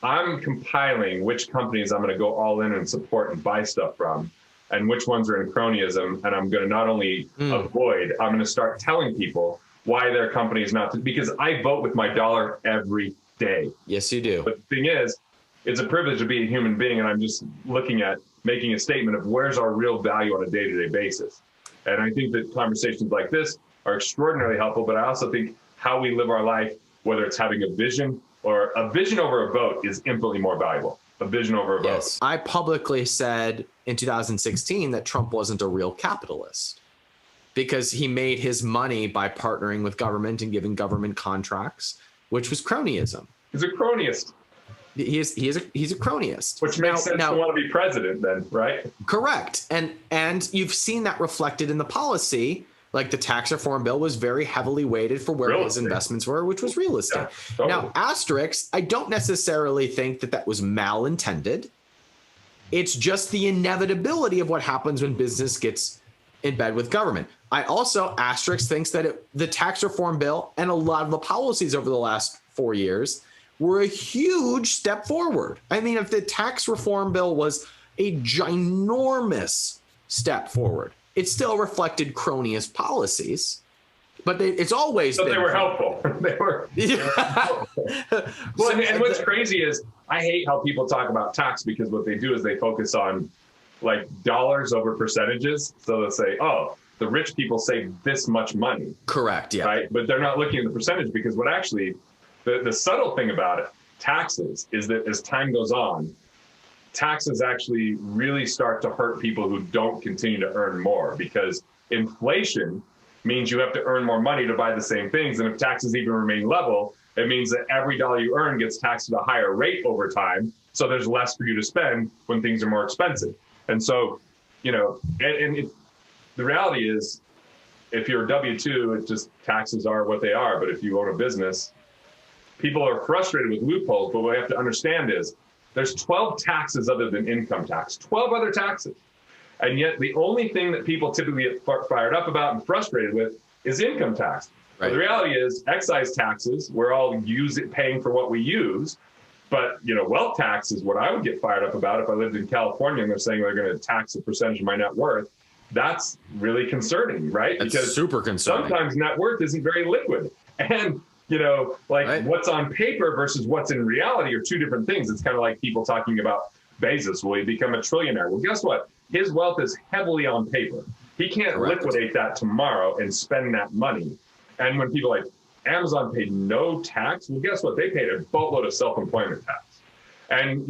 I'm compiling which companies I'm going to go all in and support and buy stuff from, and which ones are in cronyism. And I'm going to not only avoid, I'm going to start telling people why their company is not, because I vote with my dollar every day. Yes, you do. But the thing is, it's a privilege to be a human being, and I'm just looking at making a statement of where's our real value on a day-to-day basis. And I think that conversations like this are extraordinarily helpful, but I also think how we live our life, whether it's having a vision or a vision over a vote, is infinitely more valuable. A vision over a vote. Yes. I publicly said in 2016 that Trump wasn't a real capitalist because he made his money by partnering with government and giving government contracts, which was cronyism. He's a cronyist. He's a cronyist. Which makes sense to want to be president then, right? Correct. And you've seen that reflected in the policy. Like the tax reform bill was very heavily weighted for where his investments were, which was real estate. Yeah, totally. Now, asterisk, I don't necessarily think that was malintended. It's just the inevitability of what happens when business gets in bed with government. I also, asterisk, thinks that the tax reform bill and a lot of the policies over the last 4 years were a huge step forward. I mean, if the tax reform bill was a ginormous step forward, it still reflected cronyist policies, but it's always been. They were helpful. They were. Well, and what's crazy is I hate how people talk about tax, because what they do is they focus on like dollars over percentages. So they'll say, oh, the rich people save this much money. Correct. Yeah. Right. But they're not looking at the percentage, because what actually the subtle thing about it, taxes, is that as time goes on, taxes actually really start to hurt people who don't continue to earn more, because inflation means you have to earn more money to buy the same things. And if taxes even remain level, it means that every dollar you earn gets taxed at a higher rate over time. So there's less for you to spend when things are more expensive. And so, the reality is, if you're a W-2, it's just taxes are what they are. But if you own a business, people are frustrated with loopholes. But what we have to understand is, there's 12 taxes other than income tax, 12 other taxes. And yet the only thing that people typically get fired up about and frustrated with is income tax. Right. But the reality is excise taxes, we're all paying for what we use. But, wealth tax is what I would get fired up about if I lived in California and they're saying they're going to tax a percentage of my net worth. That's really concerning, right? That's because super concerning. Sometimes net worth isn't very liquid. And right. What's on paper versus what's in reality are two different things. It's kind of like people talking about Bezos. Will he become a trillionaire? Well, guess what? His wealth is heavily on paper. He can't liquidate that tomorrow and spend that money. And when people like Amazon paid no tax, well, guess what? They paid a boatload of self-employment tax. And,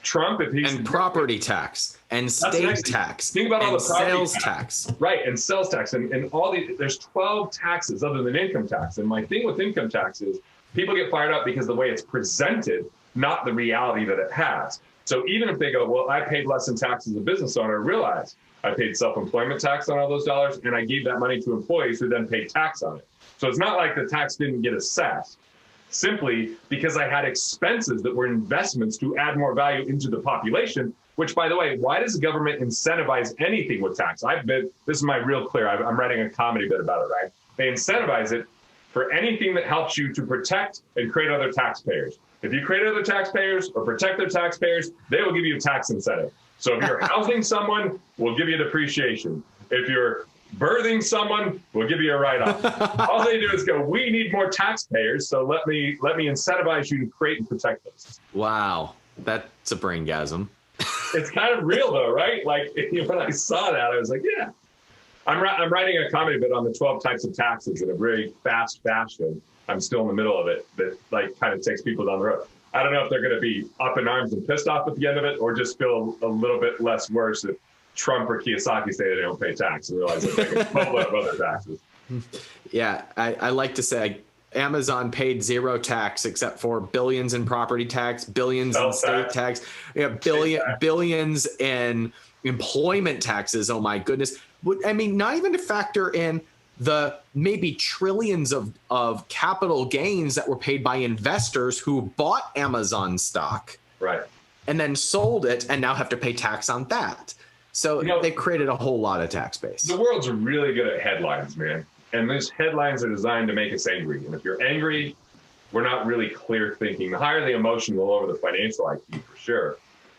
Trump, if he's... And property tax and state tax. Think about all the sales tax. Right, and sales tax. And all these, there's 12 taxes other than income tax. And my thing with income tax is people get fired up because the way it's presented, not the reality that it has. So even if they go, well, I paid less in tax as a business owner, realize I paid self-employment tax on all those dollars, and I gave that money to employees who then paid tax on it. So it's not like the tax didn't get assessed, simply because I had expenses that were investments to add more value into the population, which, by the way, why does the government incentivize anything with tax? This is my real clear, I'm writing a comedy bit about it, right? They incentivize it for anything that helps you to protect and create other taxpayers. If you create other taxpayers or protect their taxpayers, they will give you a tax incentive. So if you're housing someone, we'll give you a depreciation. If you're birthing someone, we'll give you a write-off. All they do is go, we need more taxpayers, so let me incentivize you to create and protect those. Wow, that's a braingasm. It's kind of real though, right? Like when I saw that, I was like, yeah. I'm writing a comedy bit on the 12 types of taxes in a very fast fashion. I'm still in the middle of it, that like kind of takes people down the road. I don't know if they're going to be up in arms and pissed off at the end of it, or just feel a little bit less worse if Trump or Kiyosaki say they don't pay tax and realize they're paying a couple of other taxes. Yeah, I like to say Amazon paid zero tax except for billions in property tax, billions in state tax, billions in employment taxes. Oh my goodness. I mean, not even to factor in the maybe trillions of capital gains that were paid by investors who bought Amazon stock. Right. And then sold it and now have to pay tax on that. So they created a whole lot of tax base. The world's really good at headlines, man. And those headlines are designed to make us angry. And if you're angry, we're not really clear thinking. The higher the emotion, the lower the financial IQ for sure.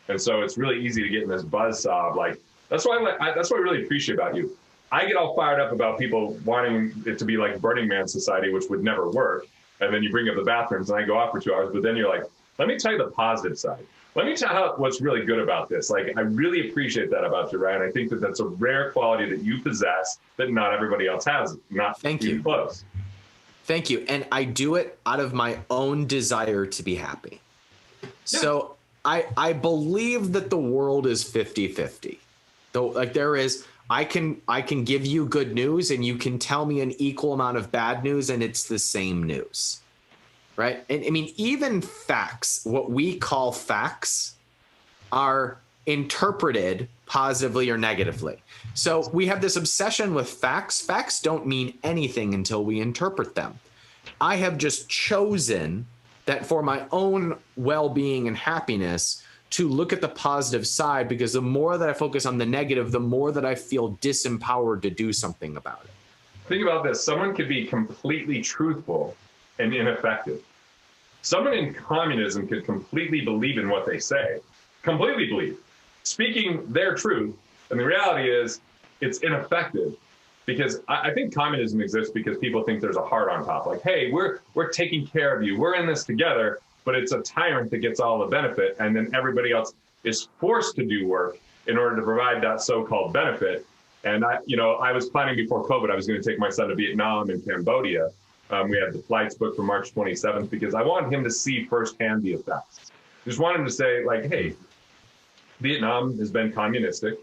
And so it's really easy to get in this buzzsaw of like, that's what I really appreciate about you. I get all fired up about people wanting it to be like Burning Man society, which would never work. And then you bring up the bathrooms and I go off for 2 hours, but then you're like, let me tell you the positive side. Let me tell you what's really good about this. Like, I really appreciate that about you, Ryan. I think that that's a rare quality that you possess that not everybody else has. Thank you. Close. Thank you. And I do it out of my own desire to be happy. Yeah. So I believe that the world is 50-50. Though, like there is, I can give you good news and you can tell me an equal amount of bad news and it's the same news. Right. And I mean, even facts, what we call facts, are interpreted positively or negatively. So we have this obsession with facts. Facts don't mean anything until we interpret them. I have just chosen that for my own well-being and happiness to look at the positive side, because the more that I focus on the negative, the more that I feel disempowered to do something about it. Think about this. Someone could be completely truthful and ineffective. Someone in communism could completely believe in what they say, completely believe, speaking their truth. And the reality is it's ineffective, because I think communism exists because people think there's a heart on top. Like, hey, we're taking care of you. We're in this together, but it's a tyrant that gets all the benefit. And then everybody else is forced to do work in order to provide that so-called benefit. And I was planning before COVID, I was going to take my son to Vietnam and Cambodia. We had the flights booked for March 27th because I wanted him to see firsthand the effects. Just wanted him to say, like, hey, Vietnam has been communistic,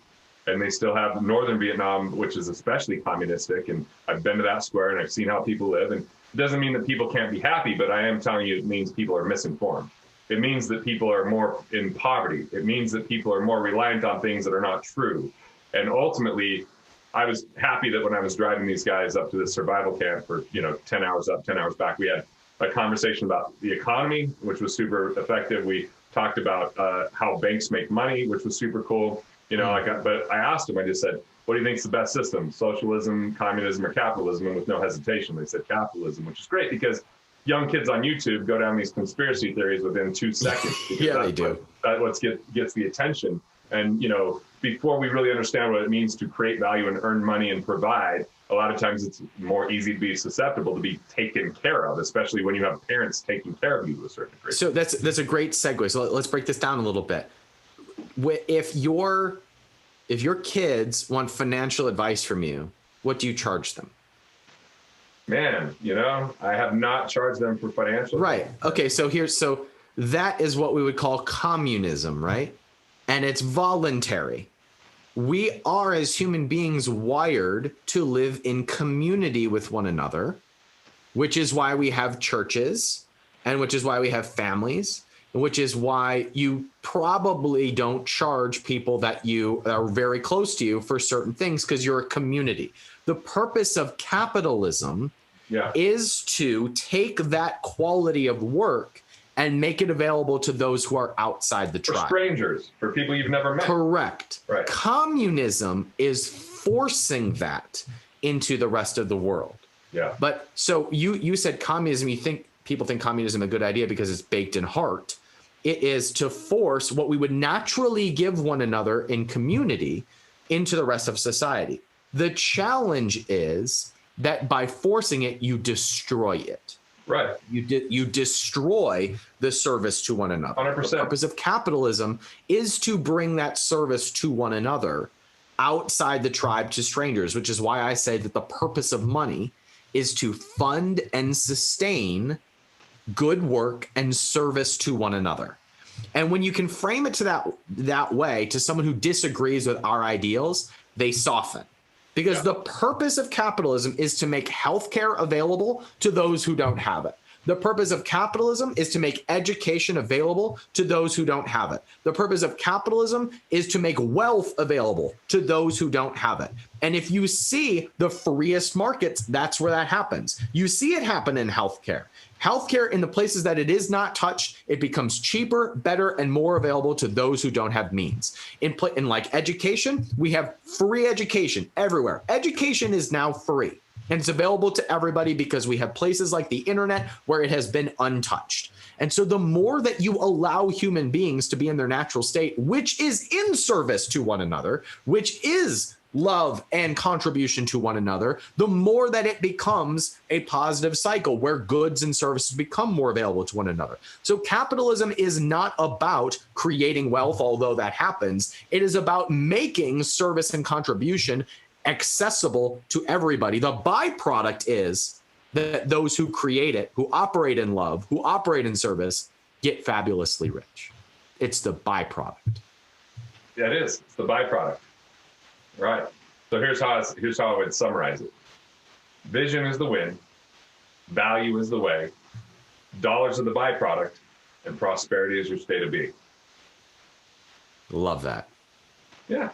and they still have northern Vietnam, which is especially communistic. And I've been to that square and I've seen how people live. And it doesn't mean that people can't be happy, but I am telling you, it means people are misinformed. It means that people are more in poverty. It means that people are more reliant on things that are not true. And ultimately, I was happy that when I was driving these guys up to the survival camp for 10 hours up, 10 hours back, we had a conversation about the economy, which was super effective. We talked about how banks make money, which was super cool. But I asked them, I just said, what do you think is the best system, socialism, communism, or capitalism? And with no hesitation, they said capitalism, which is great because young kids on YouTube go down these conspiracy theories within 2 seconds. Yeah, they do. That's what gets the attention. And, before we really understand what it means to create value and earn money and provide, a lot of times it's more easy to be susceptible to be taken care of, especially when you have parents taking care of you to a certain degree. So that's a great segue. So let's break this down a little bit. If your kids want financial advice from you, what do you charge them? Man, I have not charged them for financial advice. Right. Okay. So that is what we would call communism, right? And it's voluntary. We are, as human beings, wired to live in community with one another, which is why we have churches, and which is why we have families, and which is why you probably don't charge people that are very close to you for certain things, because you're a community. The purpose of capitalism is to take that quality of work and make it available to those who are outside the tribe. For strangers, for people you've never met. Correct. Right. Communism is forcing that into the rest of the world. Yeah. But so you said communism, people think communism is a good idea because it's baked in heart. It is to force what we would naturally give one another in community into the rest of society. The challenge is that by forcing it, you destroy it. Right. You destroy the service to one another. 100%. The purpose of capitalism is to bring that service to one another outside the tribe to strangers, which is why I say that the purpose of money is to fund and sustain good work and service to one another. And when you can frame it to that way, to someone who disagrees with our ideals, they soften. because the purpose of capitalism is to make healthcare available to those who don't have it. The purpose of capitalism is to make education available to those who don't have it. The purpose of capitalism is to make wealth available to those who don't have it. And if you see the freest markets, that's where that happens. You see it happen in healthcare. Healthcare, in the places that it is not touched, it becomes cheaper, better, and more available to those who don't have means. In like education, we have free education everywhere. Education is now free. And it's available to everybody because we have places like the internet where it has been untouched. And so the more that you allow human beings to be in their natural state, which is in service to one another, which is love and contribution to one another, the more that it becomes a positive cycle where goods and services become more available to one another. So capitalism is not about creating wealth, although that happens. It is about making service and contribution accessible to everybody. The byproduct is that those who create it, who operate in love, who operate in service, get fabulously rich. It's the byproduct. Yeah, it is. It's the byproduct. Right. So here's how I would summarize it. Vision is the win. Value is the way. Dollars are the byproduct. And prosperity is your state of being. Love that. Yeah.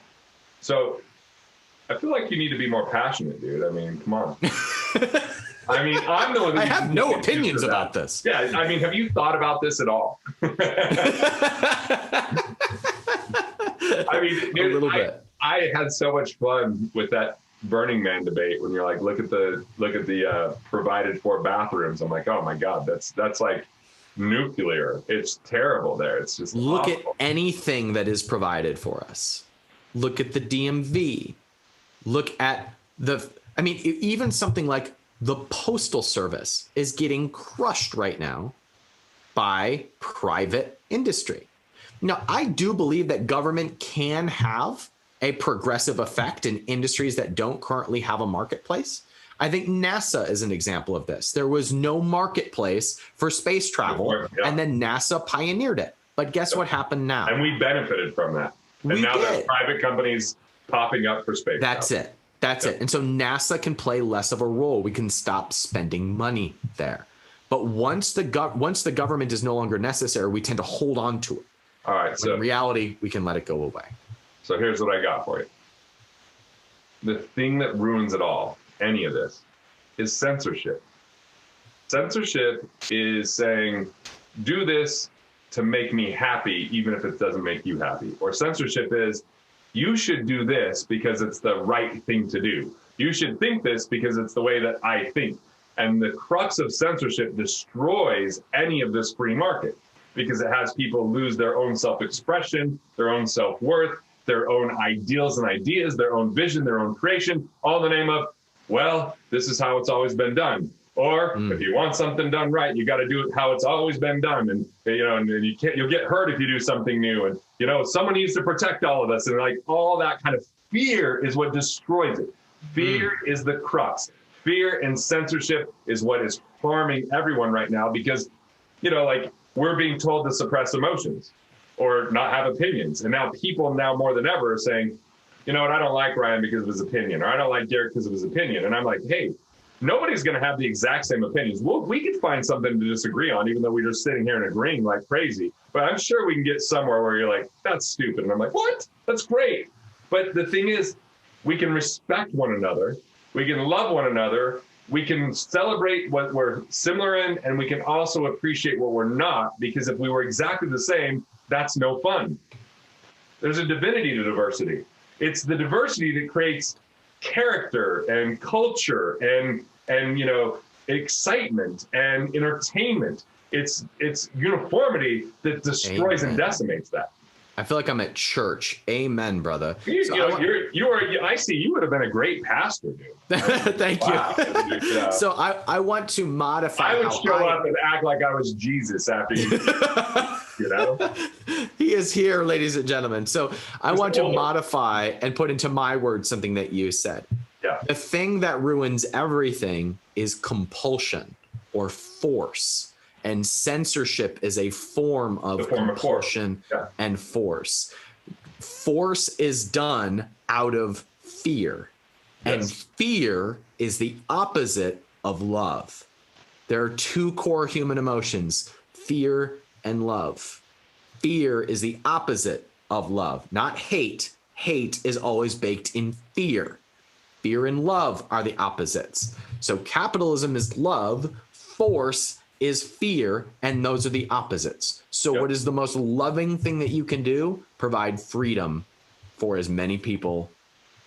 So I feel like you need to be more passionate, dude. I mean, come on. I mean, I'm the one. I have no opinions about this. Yeah. I mean, have you thought about this at all? I mean, dude, a little bit. I had so much fun with that Burning Man debate when you're like, look at the provided for bathrooms. I'm like, oh my God, that's like nuclear. It's terrible there. It's just look awful. at anything that is provided for us. Look at the DMV. Look at even something like the Postal Service is getting crushed right now by private industry. Now, I do believe that government can have a progressive effect in industries that don't currently have a marketplace. I think NASA is an example of this. There was no marketplace for space travel, and then NASA pioneered it. But guess what happened now? And we benefited from that. And now there's private companies popping up for space travel. That's it. And so NASA can play less of a role. We can stop spending money there. But once the government is no longer necessary, we tend to hold on to it. All right. So in reality, we can let it go away. So here's what I got for you. The thing that ruins it all, any of this, is censorship. Censorship is saying, do this to make me happy, even if it doesn't make you happy. Or censorship is, you should do this because it's the right thing to do. You should think this because it's the way that I think. And the crux of censorship destroys any of this free market because it has people lose their own self-expression, their own self-worth, their own ideals and ideas, their own vision, their own creation, all in the name of, well, this is how it's always been done. Or if you want something done right, you got to do it how it's always been done. And, and you'll get hurt if you do something new. And, someone needs to protect all of us. And like all that kind of fear is what destroys it. Fear is the crux. Fear and censorship is what is harming everyone right now because, we're being told to suppress emotions or not have opinions. And now people more than ever are saying, you know what, I don't like Ryan because of his opinion, or I don't like Garrett because of his opinion. And I'm like, hey, nobody's going to have the exact same opinions. We could find something to disagree on, even though we're just sitting here and agreeing like crazy. But I'm sure we can get somewhere where you're like, that's stupid. And I'm like, what? That's great. But the thing is, we can respect one another. We can love one another. We can celebrate what we're similar in, and we can also appreciate what we're not, because if we were exactly the same, that's no fun. There's a divinity to diversity. It's the diversity that creates character and culture and excitement and entertainment. It's uniformity that destroys and decimates that. I feel like I'm at church. Amen, brother. I see you would have been a great pastor, dude. Thank you. Yeah. So I want to modify. I would show up and act like I was Jesus after you. He is here, ladies and gentlemen. So I want to modify and put into my words something that you said. Yeah. The thing that ruins everything is compulsion or force. And censorship is a form of compulsion and force. Force is done out of fear. And Yes. fear is the opposite of love. There are two core human emotions, fear and love. Fear is the opposite of love, not hate. Hate is always baked in fear. Fear and love are the opposites. So capitalism is love, force is fear, and those are the opposites. So Yep. what is the most loving thing that you can do? Provide freedom for as many people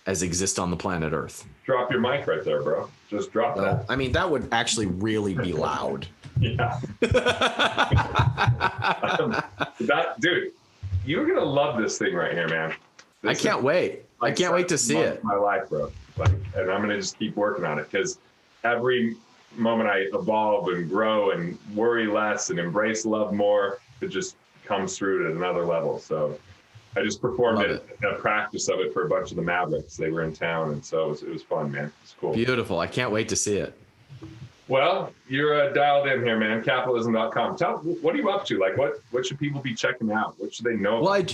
as exist on the planet Earth. Drop your mic right there, bro. Just drop that. I mean, that would actually really be loud. Yeah. Dude, you're gonna love this thing right here, man. I can't wait. I can't wait to see it. My life, bro. Like, and I'm gonna just keep working on it because every moment I evolve and grow and worry less and embrace love more, it just comes through at another level. So I just performed a practice of it for a bunch of the Mavericks. They were in town, and so it was fun, man. It's cool. Beautiful. I can't wait to see it. Well, you're dialed in here, man. Capitalism.com. What are you up to? Like, what should people be checking out? What should they know? Well,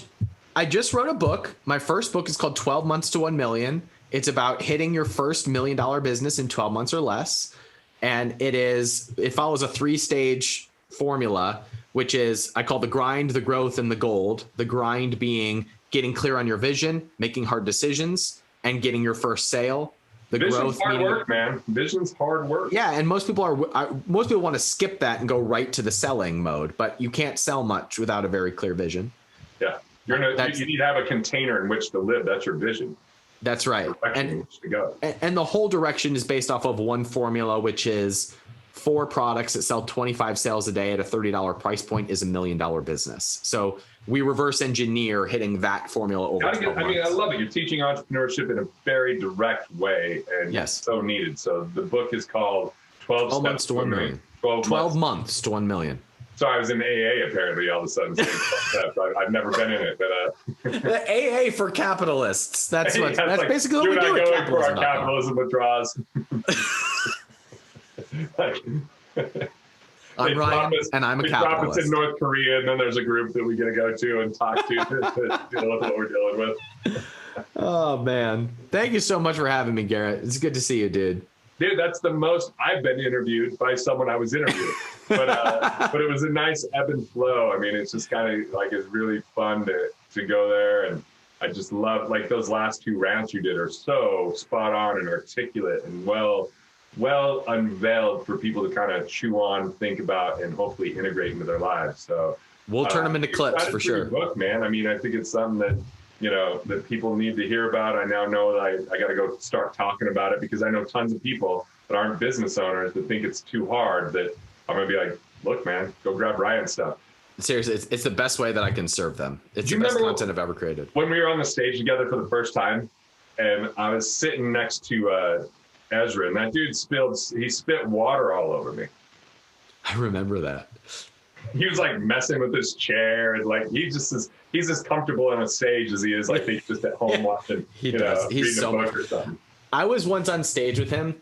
I just wrote a book. My first book is called 12 Months to 1 Million. It's about hitting your first $1 million business in 12 months or less. And it follows a 3-stage formula, which is I call the grind, the growth, and the gold. The grind being getting clear on your vision, making hard decisions, and getting your first sale. The Vision's growth hard meaning, work, man. Vision's hard work. yeah, and most people want to skip that and go right to the selling mode, but you can't sell much without a very clear vision. Yeah, you need to have a container in which to live. That's your vision. That's right. Direction in which to go. And the whole direction is based off of one formula, which is 4 products that sell 25 sales a day at a $30 price point is $1 million business. So we reverse engineer hitting that formula over 12 months. I love it. You're teaching entrepreneurship in a very direct way, and Yes. it's so needed. So the book is called 12 months to 1 million. 12 months to 1 million. Sorry, I was in AA apparently all of a sudden. I've never been in it, but The AA for capitalists. That's what. yeah, That's like, basically what we do at going for our capitalism. capitalism withdrawals. I'm Ryan, and I'm a we drop us in capitalist. North Korea, and then there's a group that we got to go to and talk to deal with what we're dealing with. Oh man, thank you so much for having me, Garrett. It's good to see you, dude. Dude, that's the most I've been interviewed by someone I was interviewing. But it was a nice ebb and flow. I mean, it's just kind of like it's really fun to go there, and I just love like those last 2 rants you did are so spot on and articulate and well unveiled for people to kind of chew on, think about, and hopefully integrate into their lives. So We'll turn them into clips for sure. Your book, man. I mean, I think it's something that that people need to hear about. I now know that I got to go start talking about it because I know tons of people that aren't business owners that think it's too hard. That I'm gonna be like, look, man, go grab Ryan's stuff. Seriously, it's the best way that I can serve them. It's the best content I've ever created. When we were on the stage together for the first time, and I was sitting next to Ezra, and that dude spit water all over me. I remember that. He was like messing with his chair, and like he's as comfortable on a stage as he is like he's just at home watching. He does. He's reading so a book much. or something. I was once on stage with him,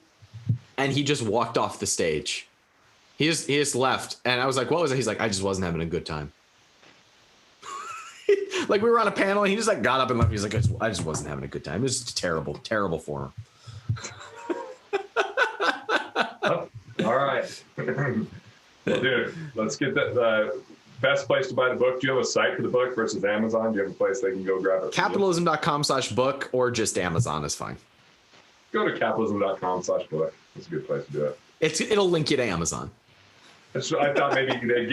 and he just walked off the stage. He just left, and I was like, "What was it?" He's like, "I just wasn't having a good time." Like we were on a panel, and he just like got up and left. He's like, "I just wasn't having a good time. It was just terrible for him." Oh, all right. Well, dude, let's get the best place to buy the book. Do you have a site for the book versus Amazon? Do you have a place they can go grab it? Capitalism.com/book or just Amazon is fine. Go to capitalism.com/book. That's a good place to do it. It'll link you to Amazon. I thought maybe they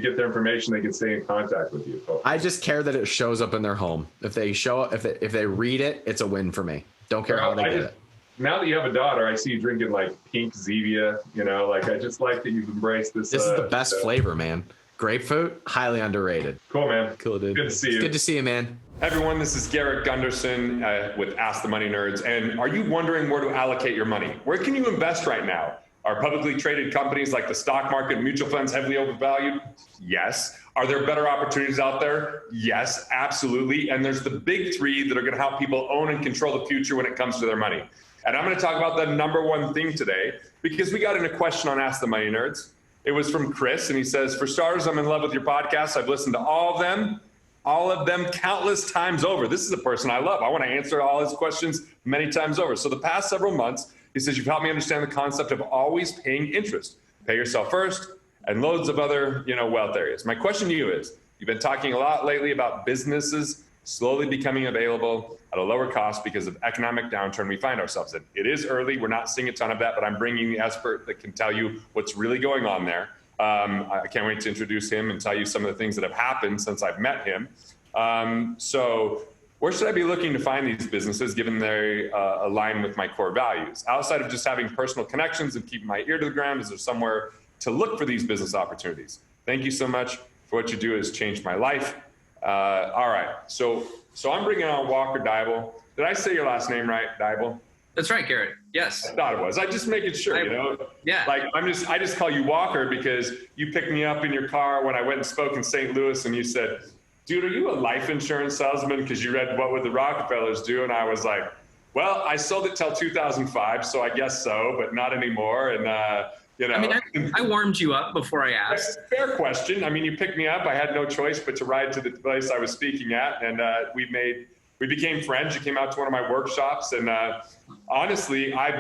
get their information, they can stay in contact with you. Oh. I just care that it shows up in their home. If they read it, it's a win for me. Don't care how they get it. Now that you have a daughter, I see you drinking like pink Zevia. Like I just like that you've embraced this. This is the best flavor, man. Grapefruit, highly underrated. Cool, man. Cool, dude. Good to see you. Good to see you, man. Hey everyone, this is Garrett Gunderson with Ask the Money Nerds. And are you wondering where to allocate your money? Where can you invest right now? Are publicly traded companies like the stock market, mutual funds heavily overvalued? Yes. Are there better opportunities out there? Yes, absolutely. And there's the big 3 that are going to help people own and control the future when it comes to their money. And I'm going to talk about the number 1 thing today because we got in a question on Ask the Money Nerds. It was from Chris, and he says, "For starters, I'm in love with your podcast. I've listened to all of them. all of them countless times over. This is a person I love. I want to answer all his questions many times over. So the past several months, he says, you've helped me understand the concept of always paying interest. Pay yourself first, and loads of other, wealth areas. My question to you is, you've been talking a lot lately about businesses slowly becoming available at a lower cost because of economic downturn we find ourselves in. It is early. We're not seeing a ton of that, but I'm bringing the expert that can tell you what's really going on there. I can't wait to introduce him and tell you some of the things that have happened since I've met him. So where should I be looking to find these businesses given they align with my core values? Outside of just having personal connections and keeping my ear to the ground, is there somewhere to look for these business opportunities? Thank you so much for what you do. Has changed my life. All right, so I'm bringing on Walker Deibel. Did I say your last name right, Deibel? That's right, Garrett. Yes. I thought it was. I just making sure, Yeah. Like I just call you Walker because you picked me up in your car when I went and spoke in St. Louis, and you said, "Dude, are you a life insurance salesman?" Because you read What Would the Rockefellers Do, and I was like, "Well, I sold it till 2005, so I guess so, but not anymore." And I warmed you up before I asked. Fair question. I mean, you picked me up. I had no choice but to ride to the place I was speaking at, and we became friends. You came out to one of my workshops, and honestly, I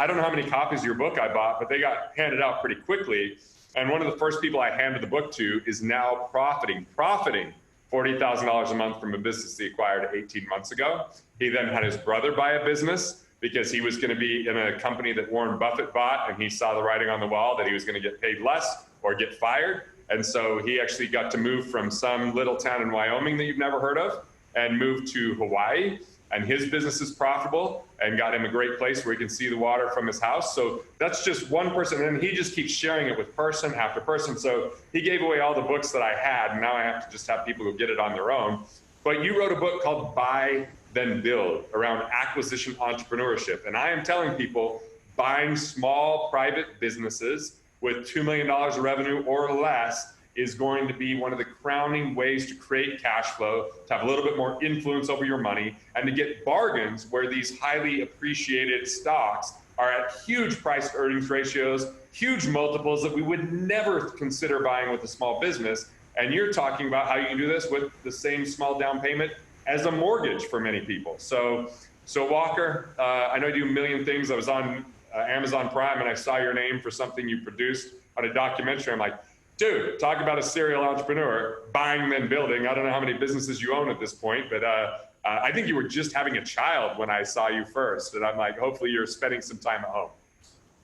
don't know how many copies of your book I bought, but they got handed out pretty quickly. And one of the first people I handed the book to is now profiting $40,000 a month from a business he acquired 18 months ago. He then had his brother buy a business because he was going to be in a company that Warren Buffett bought, and he saw the writing on the wall that he was going to get paid less or get fired. And so he actually got to move from some little town in Wyoming that you've never heard of and moved to Hawaii, and his business is profitable and got him a great place where he can see the water from his house. So that's just one person, and he just keeps sharing it with person after person. So he gave away all the books that I had, and now I have to just have people who get it on their own. But you wrote a book called Buy, Then Build around acquisition entrepreneurship. And I am telling people buying small private businesses with $2 million of revenue or less is going to be one of the crowning ways to create cash flow, to have a little bit more influence over your money, and to get bargains where these highly appreciated stocks are at huge price to earnings ratios, huge multiples that we would never consider buying with a small business. And you're talking about how you can do this with the same small down payment as a mortgage for many people. So Walker, I know you do a million things. I was on Amazon Prime and I saw your name for something you produced on a documentary. I'm like, dude, talk about a serial entrepreneur, buying then building. I don't know how many businesses you own at this point, but I think you were just having a child when I saw you first. And I'm like, hopefully you're spending some time at home.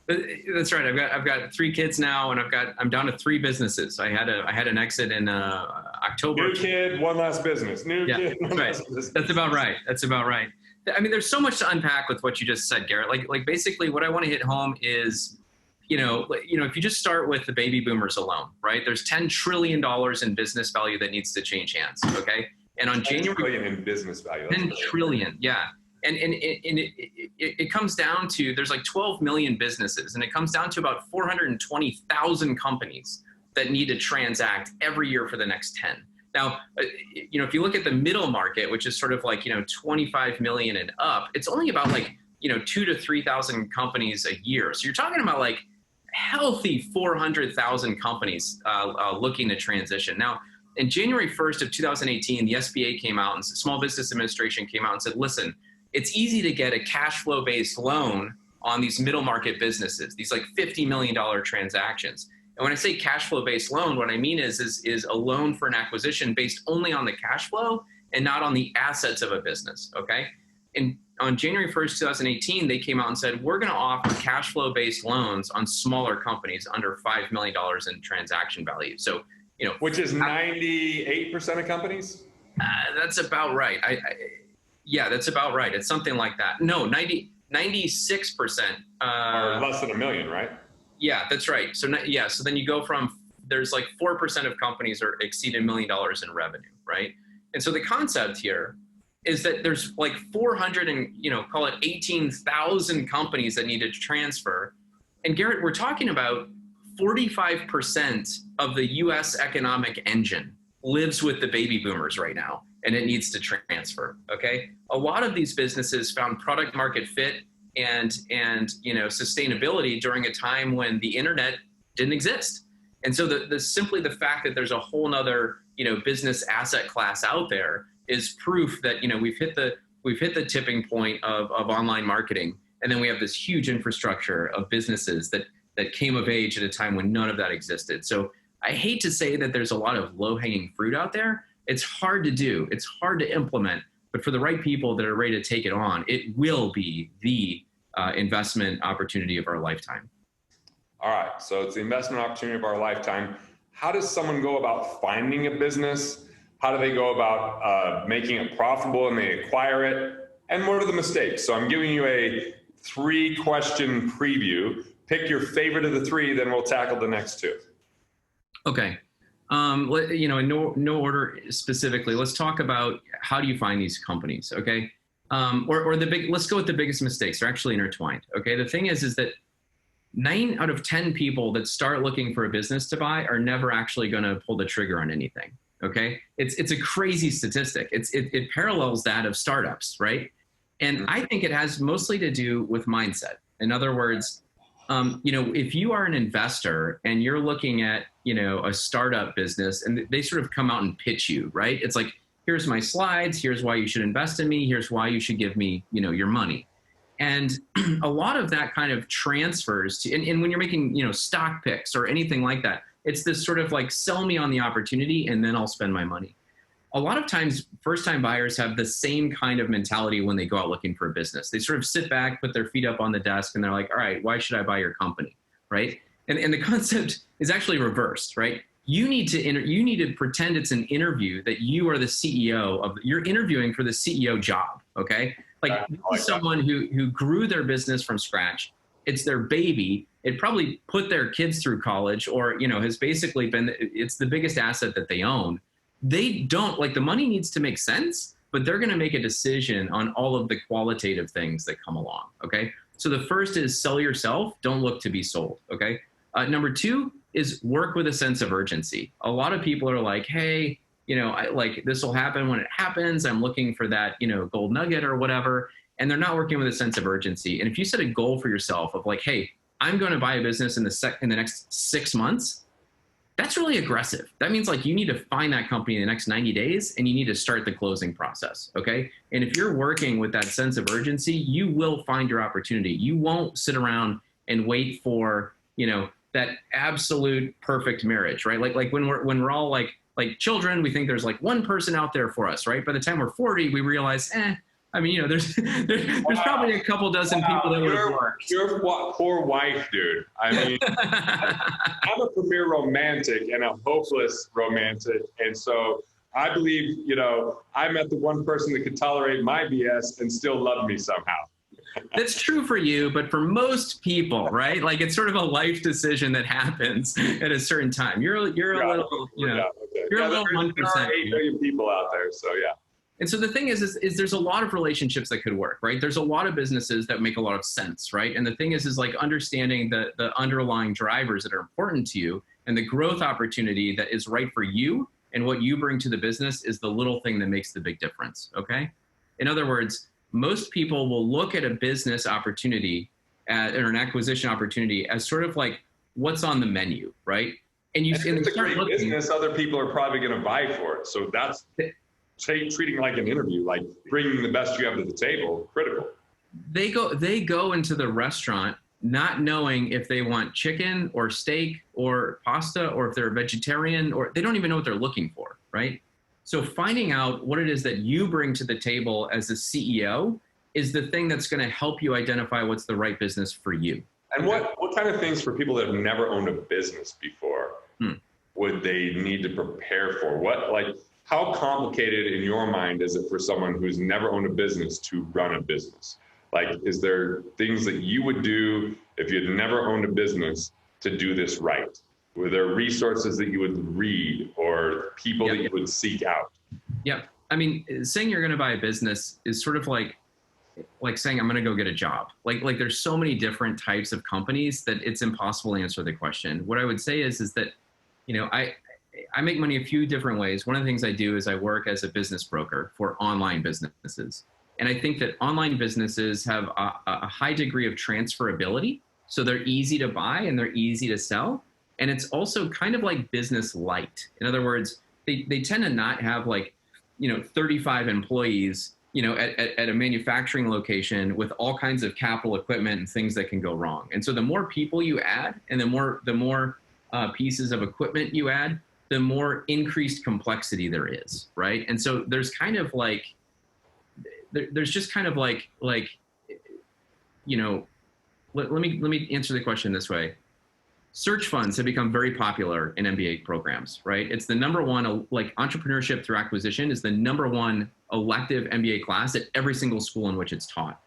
That's right. I've got 3 kids now, and I'm down to 3 businesses. I had an exit in October. New kid, one last business. Kid, one right. last business. That's about right. I mean, there's so much to unpack with what you just said, Garrett. Like basically, what I want to hit home is, if you just start with the baby boomers alone, right? There's $10 trillion in business value that needs to change hands. Okay, and on January, trillion in business value. 10 trillion, yeah. And it comes down to, there's like 12 million businesses, and it comes down to about 420,000 companies that need to transact every year for the next 10. Now, if you look at the middle market, which is sort of like, 25 million and up, it's only about like, 2,000 to 3,000 companies a year. So you're talking about like healthy 400,000 companies looking to transition. Now, in January 1st of 2018, the SBA came out, and Small Business Administration came out and said, listen, it's easy to get a cash flow based loan on these middle market businesses, these like $50 million transactions. And when I say cash flow based loan, what I mean is a loan for an acquisition based only on the cash flow and not on the assets of a business, okay? And on January 1st, 2018, they came out and said, we're gonna offer cash flow based loans on smaller companies under $5 million in transaction value. So, which is 98% of companies? That's about right. Yeah, that's about right. It's something like that. No, 96%. Or less than $1 million, right? Yeah, that's right. So then you go from, there's like 4% of companies are exceed $1 million in revenue, right? And so the concept here is that there's like 400 and, call it 18,000 companies that need to transfer. And Garrett, we're talking about 45% of the US economic engine lives with the baby boomers right now, and it needs to transfer, okay? A lot of these businesses found product market fit and sustainability during a time when the internet didn't exist. And so simply the fact that there's a whole nother business asset class out there is proof that, we've hit the tipping point of online marketing. And then we have this huge infrastructure of businesses that came of age at a time when none of that existed. So I hate to say that there's a lot of low-hanging fruit out there. It's hard to do. It's hard to implement. But for the right people that are ready to take it on, it will be the investment opportunity of our lifetime. All right. So it's the investment opportunity of our lifetime. How does someone go about finding a business? How do they go about making it profitable and they acquire it? And what are the mistakes? So I'm giving you a 3-question preview. Pick your favorite of the 3, then we'll tackle the next 2. Okay. In no order specifically, let's talk about how do you find these companies, okay? Let's go with the biggest mistakes. They're actually intertwined, okay? The thing is that 9 out of 10 people that start looking for a business to buy are never actually going to pull the trigger on anything, okay? It's a crazy statistic. It parallels that of startups, right? And I think it has mostly to do with mindset. In other words, if you are an investor and you're looking at, a startup business and they sort of come out and pitch you, right? It's like, here's my slides, here's why you should invest in me, here's why you should give me, your money. And a lot of that kind of transfers to, and when you're making, stock picks or anything like that, it's this sort of like, sell me on the opportunity and then I'll spend my money. A lot of times, first-time buyers have the same kind of mentality when they go out looking for a business. They sort of sit back, put their feet up on the desk, and they're like, all right, why should I buy your company, right? And the concept is actually reversed, right? You need to pretend it's an interview that you are the CEO you're interviewing for the CEO job, okay? Like someone who grew their business from scratch. It's their baby. It probably put their kids through college or, has basically it's the biggest asset that they own. They don't, the money needs to make sense, but they're going to make a decision on all of the qualitative things that come along, okay? So the first is sell yourself, don't look to be sold, okay? Number 2 is work with a sense of urgency. A lot of people are like, hey, this will happen when it happens. I'm looking for that, gold nugget or whatever. And they're not working with a sense of urgency. And if you set a goal for yourself of like, hey, I'm going to buy a business in the next 6 months, that's really aggressive. That means you need to find that company in the next 90 days and you need to start the closing process, okay? And if you're working with that sense of urgency, you will find your opportunity. You won't sit around and wait for, that absolute perfect marriage, right? Like when we're all like children, we think there's one person out there for us, right? By the time we're 40, we realize, there's probably a couple dozen people that would have worked. Your poor wife, dude. I'm a premier romantic and a hopeless romantic. And so I believe, I met the one person that could tolerate my BS and still love me somehow. That's true for you, but for most people, right? It's sort of a life decision that happens at a certain time. You're a little, you're a little 1%. There are 8 million people out there, so yeah. And so the thing is there's a lot of relationships that could work, right? There's a lot of businesses that make a lot of sense, right? And the thing is understanding the underlying drivers that are important to you and the growth opportunity that is right for you and what you bring to the business is the little thing that makes the big difference, okay? In other words, most people will look at a business opportunity or an acquisition opportunity as sort of like what's on the menu, right? And if it's a great business, other people are probably going to buy for it. So that's treating like an interview, like bringing the best you have to the table, critical. They go into the restaurant not knowing if they want chicken or steak or pasta or if they're a vegetarian or they don't even know what they're looking for, right? So finding out what it is that you bring to the table as a CEO is the thing that's going to help you identify what's the right business for you. And what kind of things for people that have never owned a business before would they need to prepare for? How complicated in your mind is it for someone who's never owned a business to run a business? Is there things that you would do if you had never owned a business to do this right? Were there resources that you would read or people that you would seek out? Yeah. I mean, saying you're going to buy a business is sort of like saying I'm going to go get a job. There's so many different types of companies that it's impossible to answer the question. What I would say is that, I make money a few different ways. One of the things I do is I work as a business broker for online businesses. And I think that online businesses have a high degree of transferability. So they're easy to buy and they're easy to sell. And it's also kind of like business light. In other words, they tend to not have like, 35 employees, at a manufacturing location with all kinds of capital equipment and things that can go wrong. And so the more people you add and the more pieces of equipment you add, the more increased complexity there is, right? And so there's kind of like, there's just kind of like, let me answer the question this way. Search funds have become very popular in MBA programs, right? It's the number one, like entrepreneurship through acquisition is the number one elective MBA class at every single school in which it's taught.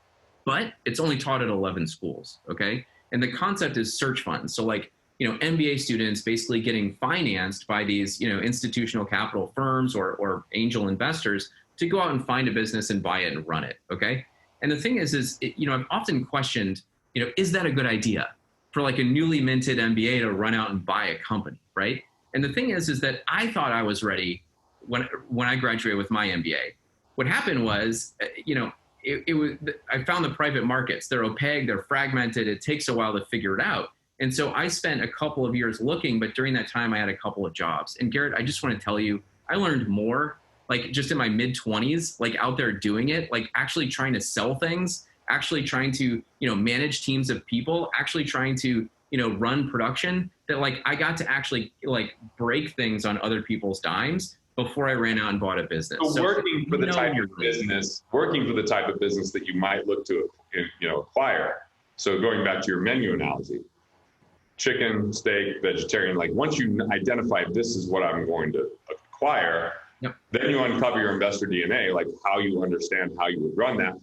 But it's only taught at 11 schools, okay? And the concept is search funds. So like, MBA students basically getting financed by these, institutional capital firms or angel investors to go out and find a business and buy it and run it, okay? And the thing is I've often questioned, is that a good idea for like a newly minted MBA to run out and buy a company, right? And the thing is that I thought I was ready when I graduated with my MBA. What happened was, it was, I found the private markets. They're opaque, they're fragmented. It takes a while to figure it out. And so I spent a couple of years looking, but during that time I had a couple of jobs. And Garrett, I just want to tell you, I learned more like just in my mid-20s, like out there doing it, like actually trying to sell things, actually trying to, manage teams of people, actually trying to, run production, that like I got to actually like break things on other people's dimes before I ran out and bought a business. So working for the type of business that you might look to, acquire. So going back to your menu analogy, chicken, steak, vegetarian, like once you identify this is what I'm going to acquire, yep. Then you uncover your investor DNA, like how you understand how you would run that,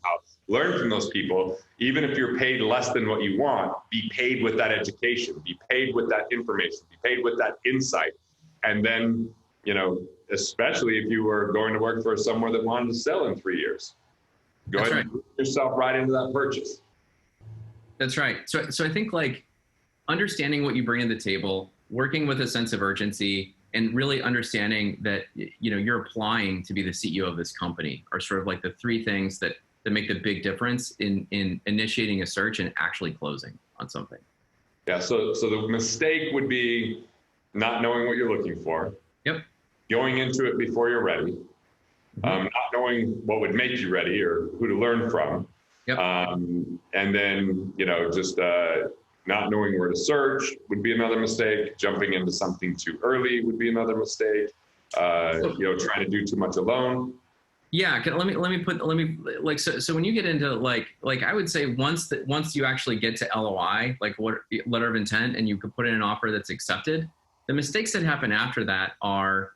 learn from those people. Even if you're paid less than what you want, be paid with that education, be paid with that information, be paid with that insight. And then, especially if you were going to work for somewhere that wanted to sell in 3 years, go That's ahead and put yourself right into that purchase. That's right. So I think like understanding what you bring to the table, working with a sense of urgency, and really understanding that, you're applying to be the CEO of this company are sort of like the three things that make the big difference in initiating a search and actually closing on something. Yeah. So the mistake would be not knowing what you're looking for. Yep. Going into it before you're ready. Not knowing what would make you ready or who to learn from. Yep. And then, just not knowing where to search would be another mistake. Jumping into something too early would be another mistake. Trying to do too much alone. Yeah, so when you get into like I would say once you actually get to LOI, like what letter of intent, and you could put in an offer that's accepted, the mistakes that happen after that are,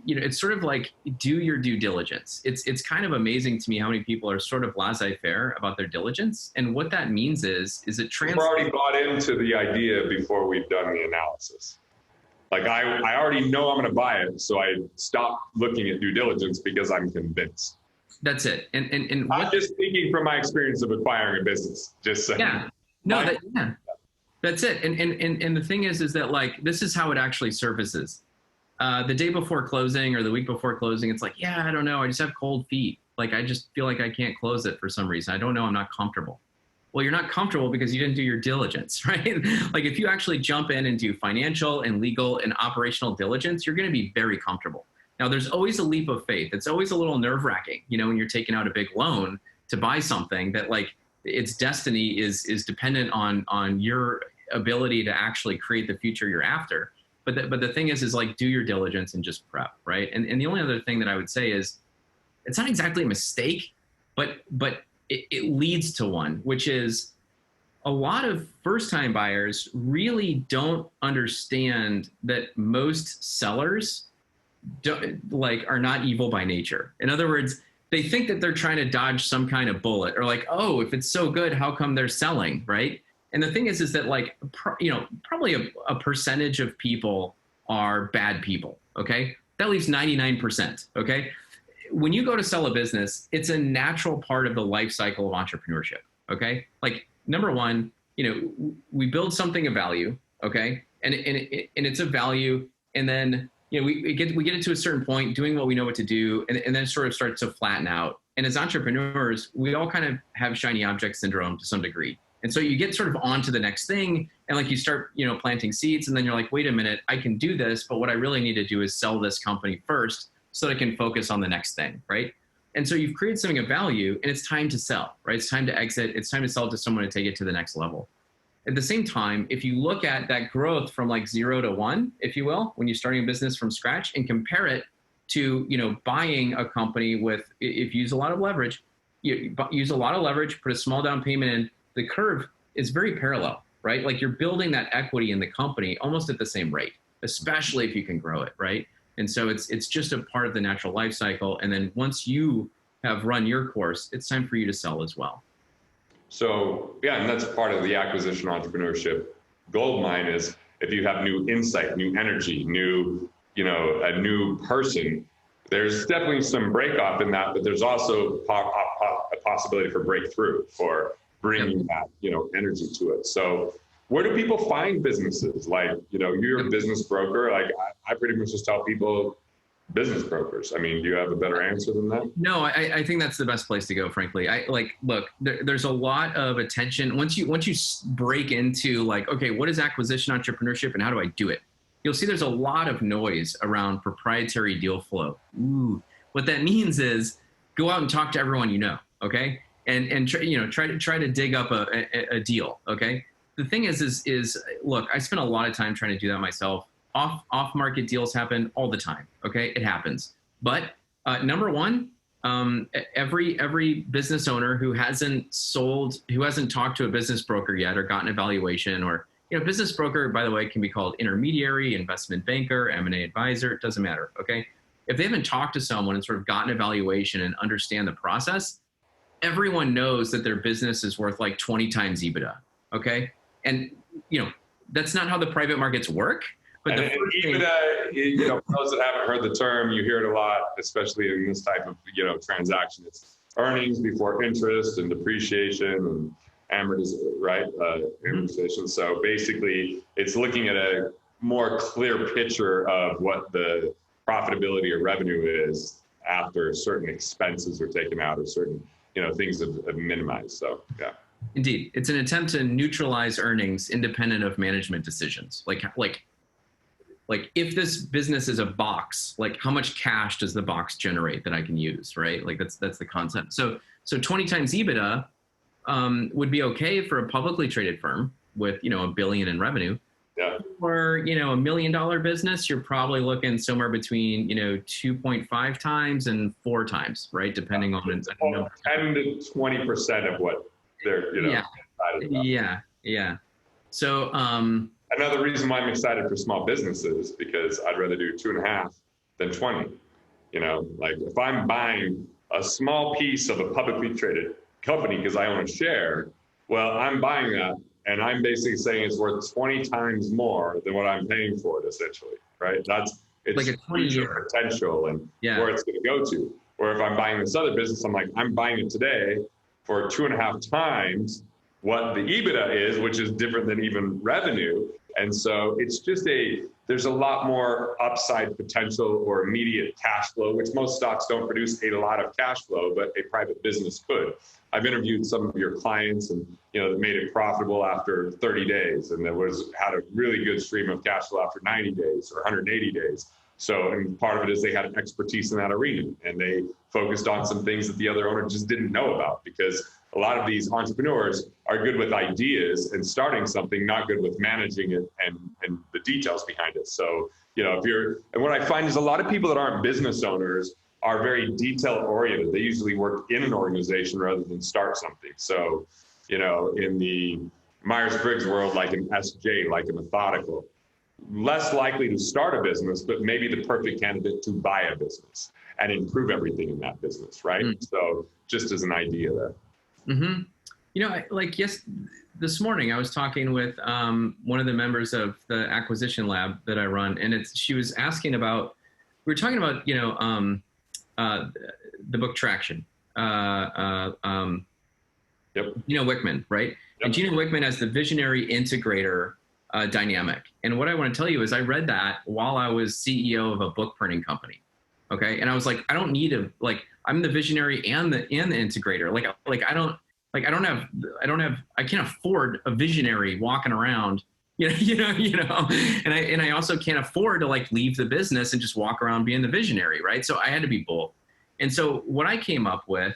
it's sort of like do your due diligence. It's kind of amazing to me how many people are sort of laissez-faire about their diligence, and what that means is it We're already bought into the idea before we've done the analysis. Like I already know I'm going to buy it, so I stop looking at due diligence because I'm convinced. That's it. And I'm just speaking from my experience of acquiring a business. Just saying. Yeah. No. That's it. And the thing is that like this is how it actually surfaces. The day before closing or the week before closing, it's like, yeah, I don't know. I just have cold feet. Like I just feel like I can't close it for some reason. I don't know. I'm not comfortable. Well, you're not comfortable because you didn't do your diligence, right? Like if you actually jump in and do financial and legal and operational diligence, you're going to be very comfortable. Now, there's always a leap of faith. It's always a little nerve-wracking, when you're taking out a big loan to buy something that like its destiny is dependent on your ability to actually create the future you're after. But the thing is like do your diligence and just prep, right? And the only other thing that I would say is it's not exactly a mistake, but it leads to one, which is a lot of first-time buyers really don't understand that most sellers are not evil by nature. In other words, they think that they're trying to dodge some kind of bullet, or like, oh, if it's so good, how come they're selling, right? And the thing is that like, probably a percentage of people are bad people, okay? That leaves 99%, okay? When you go to sell a business, it's a natural part of the life cycle of entrepreneurship. Okay. Like number one, we build something of value. Okay. And it's a value. And then, we get it to a certain point doing what we know what to do. And then it sort of starts to flatten out. And as entrepreneurs, we all kind of have shiny object syndrome to some degree. And so you get sort of on to the next thing, and like you start, planting seeds, and then you're like, wait a minute, I can do this, but what I really need to do is sell this company first so that I can focus on the next thing, right? And so you've created something of value, and it's time to sell, right? It's time to exit. It's time to sell to someone to take it to the next level. At the same time, if you look at that growth from like 0 to 1, if you will, when you're starting a business from scratch, and compare it to, buying a company with, if you use a lot of leverage, put a small down payment in, the curve is very parallel, right? Like you're building that equity in the company almost at the same rate, especially if you can grow it, right? And so it's just a part of the natural life cycle. And then once you have run your course, it's time for you to sell as well. So yeah, and that's part of the acquisition entrepreneurship gold mine is if you have new insight, new energy, a new person, there's definitely some break off in that, but there's also a possibility for breakthrough, for bringing that, energy to it. So where do people find businesses? Like, you're a business broker. Like I pretty much just tell people business brokers. I mean, do you have a better answer than that? No, I think that's the best place to go, frankly. Look, there's a lot of attention. Once you break into like, okay, what is acquisition entrepreneurship and how do I do it? You'll see there's a lot of noise around proprietary deal flow. Ooh, what that means is go out and talk to everyone you know, okay? And try to dig up a deal, okay? The thing is look, I spent a lot of time trying to do that myself. Off market deals happen all the time, okay? It happens. But number one, every business owner who hasn't talked to a business broker yet or gotten a valuation, or business broker, by the way, can be called intermediary, investment banker, M&A advisor, it doesn't matter, okay? If they haven't talked to someone and sort of gotten a valuation and understand the process, everyone knows that their business is worth like 20 times EBITDA, okay? And, that's not how the private markets work. But and EBITDA, for those that haven't heard the term, you hear it a lot, especially in this type of, transaction. It's earnings before interest and depreciation and amortization. So basically, it's looking at a more clear picture of what the profitability or revenue is after certain expenses are taken out or certain, things have minimized. So, yeah. Indeed. It's an attempt to neutralize earnings independent of management decisions. Like if this business is a box, like how much cash does the box generate that I can use, right? Like that's the concept. So 20 times EBITDA would be okay for a publicly traded firm with, $1 billion in revenue. Yeah. Or, $1 million business, you're probably looking somewhere between, 2.5 times and 4 times, right? Depending on 10 to 20% of what they're, excited about. Yeah. So, another reason why I'm excited for small businesses, because I'd rather do 2.5 than 20. Like if I'm buying a small piece of a publicly traded company because I own a share, well, I'm buying that and I'm basically saying it's worth 20 times more than what I'm paying for it, essentially, right? It's like a 20-year potential and where it's going to go to. Or if I'm buying this other business, I'm like, I'm buying it today for 2.5 times what the EBITDA is, which is different than even revenue. And so it's just there's a lot more upside potential or immediate cash flow, which most stocks don't produce a lot of cash flow, but a private business could. I've interviewed some of your clients and, that made it profitable after 30 days and had a really good stream of cash flow after 90 days or 180 days. So, and part of it is they had an expertise in that arena and they focused on some things that the other owner just didn't know about, because a lot of these entrepreneurs are good with ideas and starting something, not good with managing it and the details behind it. So, and what I find is a lot of people that aren't business owners are very detail oriented. They usually work in an organization rather than start something. So, in the Myers-Briggs world, like an SJ, like a methodical, less likely to start a business, but maybe the perfect candidate to buy a business and improve everything in that business, right? So just as an idea there. This morning I was talking with one of the members of the acquisition lab that I run, and she was asking about, we were talking about, the book Traction. Gino Wickman, right? Yep. And Gino Wickman has the visionary integrator dynamic. And what I want to tell you is I read that while I was CEO of a book printing company. Okay. And I was like, I don't need I'm the visionary and the integrator. like I can't afford a visionary walking around, and I also can't afford to like leave the business and just walk around being the visionary, right? So I had to be both. And so what I came up with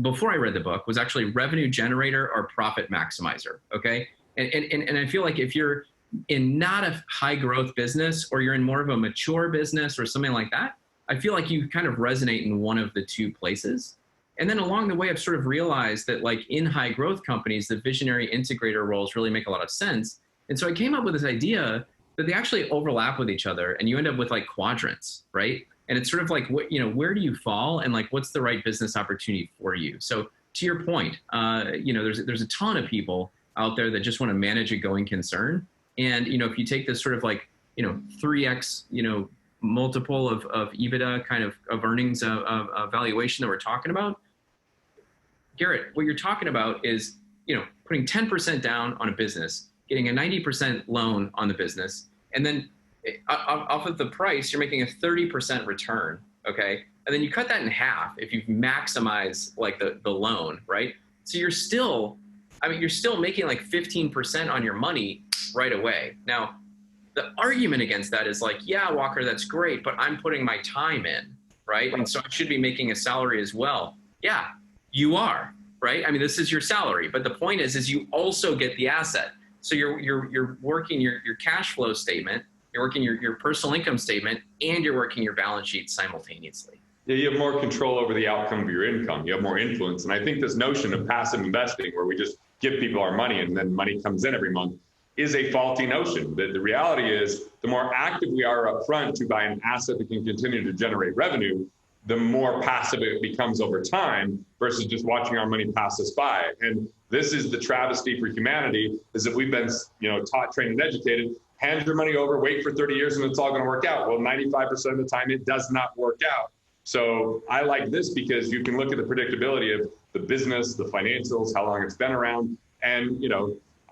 before I read the book was actually revenue generator or profit maximizer. Okay. And I feel like if you're in not a high growth business, or you're in more of a mature business or something like that, I feel like you kind of resonate in one of the two places. And then along the way, I've sort of realized that like in high growth companies, the visionary integrator roles really make a lot of sense. And so I came up with this idea that they actually overlap with each other, and you end up with like quadrants, right? And it's sort of like, where do you fall, and like, what's the right business opportunity for you? So to your point, there's a ton of people out there that just want to manage a going concern. And, if you take this sort of like, 3x, multiple of EBITDA kind of earnings of valuation that we're talking about, Garrett, what you're talking about is, putting 10% down on a business, getting a 90% loan on the business, and then off of the price, you're making a 30% return, okay? And then you cut that in half if you maximize like the loan, right? So you're still making like 15% on your money right away. Now, the argument against that is like, yeah, Walker, that's great, but I'm putting my time in, right? And so I should be making a salary as well. Yeah, you are, right? I mean, this is your salary, but the point is you also get the asset. So you're working your cash flow statement, you're working your personal income statement, and you're working your balance sheet simultaneously. Yeah, you have more control over the outcome of your income. You have more influence. And I think this notion of passive investing, where we just give people our money and then money comes in every month, is a faulty notion. The reality is, the more active we are up front to buy an asset that can continue to generate revenue, the more passive it becomes over time versus just watching our money pass us by. And this is the travesty for humanity, is that we've been taught, trained, and educated, hand your money over, wait for 30 years, and it's all going to work out. Well, 95% of the time, it does not work out. So I like this because you can look at the predictability of the business, the financials, how long it's been around. And,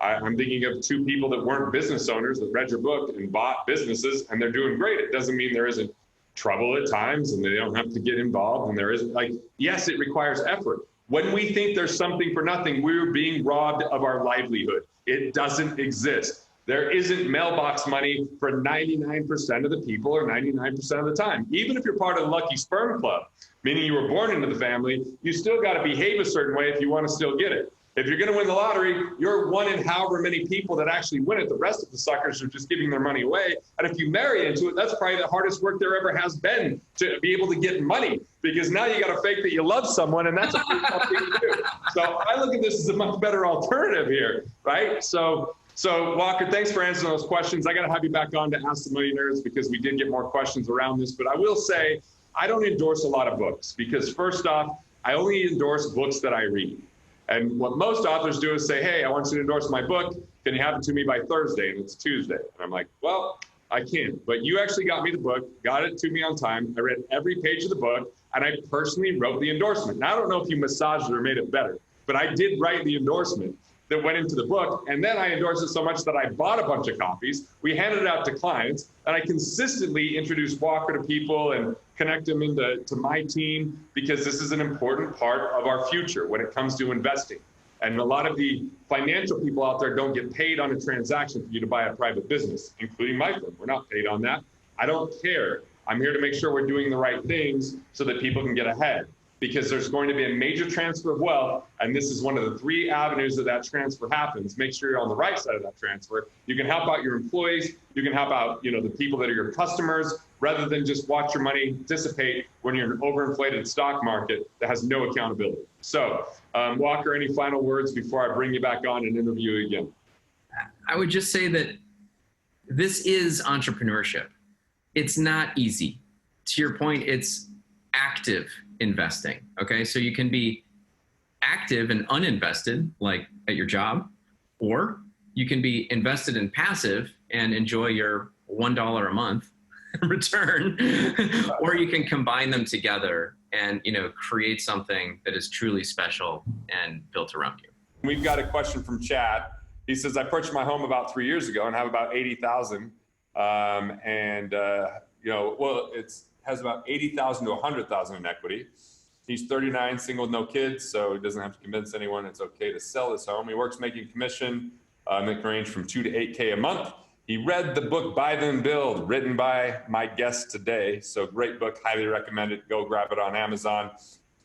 I'm thinking of two people that weren't business owners that read your book and bought businesses, and they're doing great. It doesn't mean there isn't trouble at times and they don't have to get involved. And there isn't, like, yes, it requires effort. When we think there's something for nothing, we're being robbed of our livelihood. It doesn't exist. There isn't mailbox money for 99% of the people or 99% of the time. Even if you're part of the lucky sperm club, meaning you were born into the family, you still got to behave a certain way if you want to still get it. If you're going to win the lottery, you're one in however many people that actually win it. The rest of the suckers are just giving their money away. And if you marry into it, that's probably the hardest work there ever has been, to be able to get money, because now you got to fake that you love someone, and that's a pretty tough thing to do. So I look at this as a much better alternative here, right? So Walker, thanks for answering those questions. I got to have you back on to Ask the Millionaires, because we did get more questions around this. But I will say, I don't endorse a lot of books, because first off, I only endorse books that I read. And what most authors do is say, hey, I want you to endorse my book. Can you have it to me by Thursday? And it's Tuesday. And I'm like, well, I can't. But you actually got me the book, got it to me on time. I read every page of the book, and I personally wrote the endorsement. Now, I don't know if you massaged it or made it better, but I did write the endorsement that went into the book. And then I endorsed it so much that I bought a bunch of copies. We handed it out to clients, and I consistently introduced Walker to people and connect them to my team, because this is an important part of our future when it comes to investing. And a lot of the financial people out there don't get paid on a transaction for you to buy a private business, including my firm. We're not paid on that. I don't care. I'm here to make sure we're doing the right things so that people can get ahead, because there's going to be a major transfer of wealth. And this is one of the 3 avenues that transfer happens. Make sure you're on the right side of that transfer. You can help out your employees. You can help out, the people that are your customers, rather than just watch your money dissipate when you're in an overinflated stock market that has no accountability. So, Walker, any final words before I bring you back on and interview you again? I would just say that this is entrepreneurship. It's not easy. To your point, it's active investing. Okay. So you can be active and uninvested, like at your job, or you can be invested in passive and enjoy your $1 a month return, or you can combine them together and, create something that is truly special and built around you. We've got a question from Chad. He says, I purchased my home about 3 years ago and have about 80,000. It has about 80,000 to 100,000 in equity. He's 39, single with no kids, so he doesn't have to convince anyone it's okay to sell his home. He works making commission that can range from 2 to 8K a month. He read the book Buy Then Build, written by my guest today. So great book, highly recommend it. Go grab it on Amazon.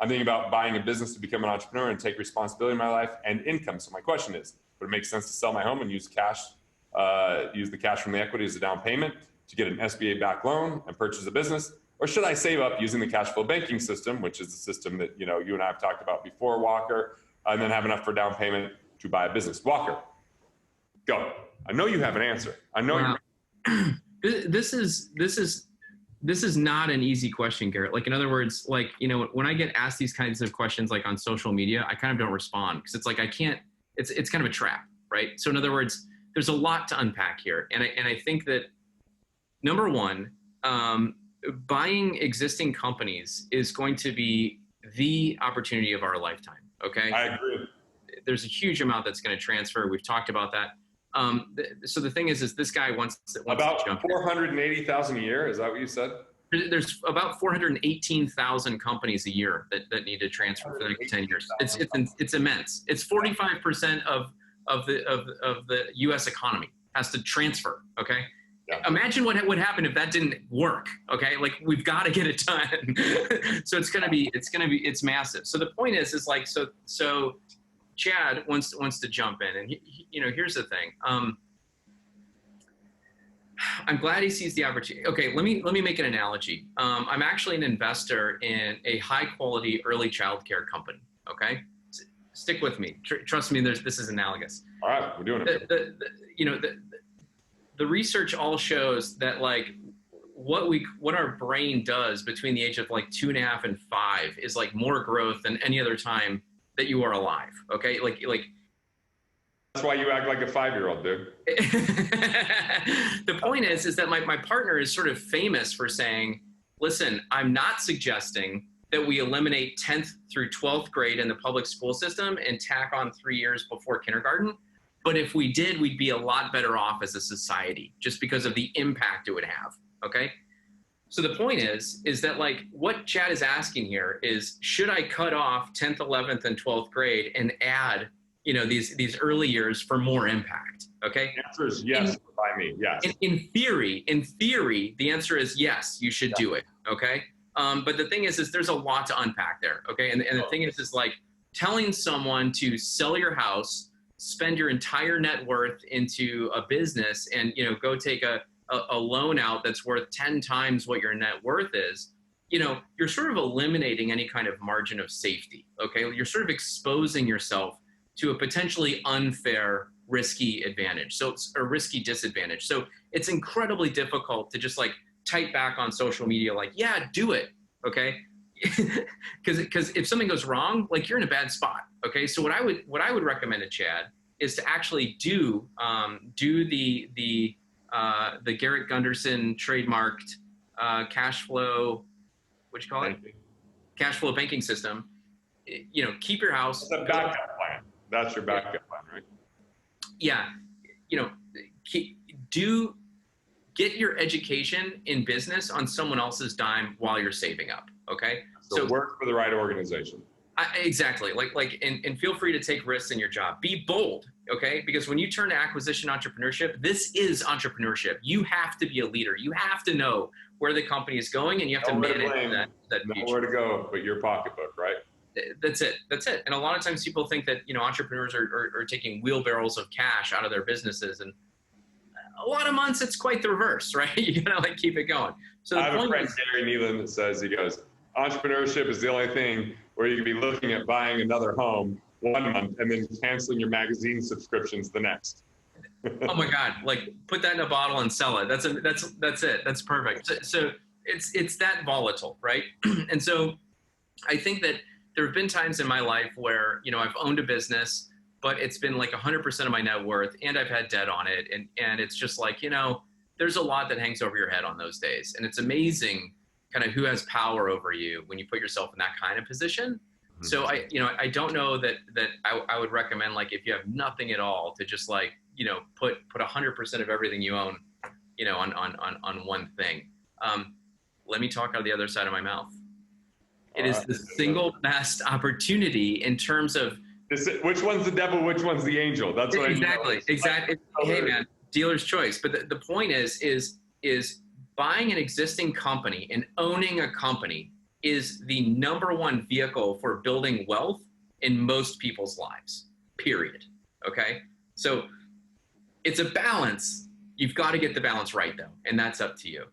I'm thinking about buying a business to become an entrepreneur and take responsibility in my life and income. So my question is, would it make sense to sell my home and use cash, use the cash from the equity as a down payment to get an SBA-backed loan and purchase a business? Or should I save up using the cash flow banking system, which is the system that you and I have talked about before, Walker, and then have enough for down payment to buy a business? Walker, go. I know you have an answer. I know wow. This is not an easy question, Garrett. Like, in other words, like, when I get asked these kinds of questions, like on social media, I kind of don't respond because it's like, I can't, it's kind of a trap, right? So in other words, there's a lot to unpack here. And I think that number one, buying existing companies is going to be the opportunity of our lifetime. Okay. I agree. There's a huge amount that's going to transfer. We've talked about that. So the thing is this guy wants about to jump 480,000 a year. Is that what you said? There's about 418,000 companies a year that need to transfer for the next 10 years. It's immense. It's 45% of the U.S. economy has to transfer. Okay. Yeah. Imagine what would happen if that didn't work. Okay. Like, we've got to get it done. So it's massive. So the point is like, so Chad wants to jump in, and here's the thing. I'm glad he sees the opportunity. Okay, let me make an analogy. I'm actually an investor in a high quality early childcare company. Okay, stick with me. Trust me. This is analogous. All right, we're doing it. The research all shows that, like, what our brain does between the age of like 2.5 and 5 is like more growth than any other time that you are alive. Okay, like. That's why you act like a 5-year-old, dude. The point is that my partner is sort of famous for saying, listen, I'm not suggesting that we eliminate 10th through 12th grade in the public school system and tack on 3 years before kindergarten. But if we did, we'd be a lot better off as a society just because of the impact it would have. Okay. So the point is that, like, what Chad is asking here is, should I cut off 10th, 11th, and 12th grade and add, these early years for more impact? Okay. The answer is yes by me. Yes. In theory, the answer is yes, you should do it. Okay. But the thing is there's a lot to unpack there. Okay. And the thing is like telling someone to sell your house, spend your entire net worth into a business, and go take a loan out that's worth 10 times what your net worth is, you're sort of eliminating any kind of margin of safety. Okay. You're sort of exposing yourself to a potentially unfair, risky advantage. So it's a risky disadvantage. So it's incredibly difficult to just like type back on social media, like, yeah, do it. Okay. Because if something goes wrong, like, you're in a bad spot. Okay. So what I would recommend to Chad is to actually do the Garrett Gunderson trademarked cash flow, what you call it? Cash flow banking system. Keep your house. That's a backup plan. That's your backup plan, right? Yeah. Get your education in business on someone else's dime while you're saving up. Okay. So work for the right organization. Exactly. And feel free to take risks in your job. Be bold. Okay. Because when you turn to acquisition entrepreneurship, this is entrepreneurship. You have to be a leader. You have to know where the company is going, and you have to manage that future. Nowhere to go but your pocketbook, right? That's it. And a lot of times people think that, entrepreneurs are taking wheelbarrows of cash out of their businesses, and a lot of months it's quite the reverse, right? You gotta like keep it going. So I have a friend, Gary Nealon, that says, he goes, entrepreneurship is the only thing where you can be looking at buying another home 1 month and then canceling your magazine subscriptions the next. Oh my God! Like, put that in a bottle and sell it. That's it. That's perfect. So it's that volatile, right? And so I think that there have been times in my life where, I've owned a business, but it's been like 100% of my net worth, and I've had debt on it. And it's just like, there's a lot that hangs over your head on those days. And it's amazing kind of who has power over you when you put yourself in that kind of position. Mm-hmm. So I don't know that I would recommend, like, if you have nothing at all, to just like, put 100% of everything you own, on one thing. Let me talk out of the other side of my mouth. It is the single best opportunity in terms of which one's the devil, which one's the angel. That's what exactly. Hey man, dealer's choice. But the point is buying an existing company and owning a company is the number one vehicle for building wealth in most people's lives, period. Okay? So it's a balance. You've got to get the balance right though, and that's up to you.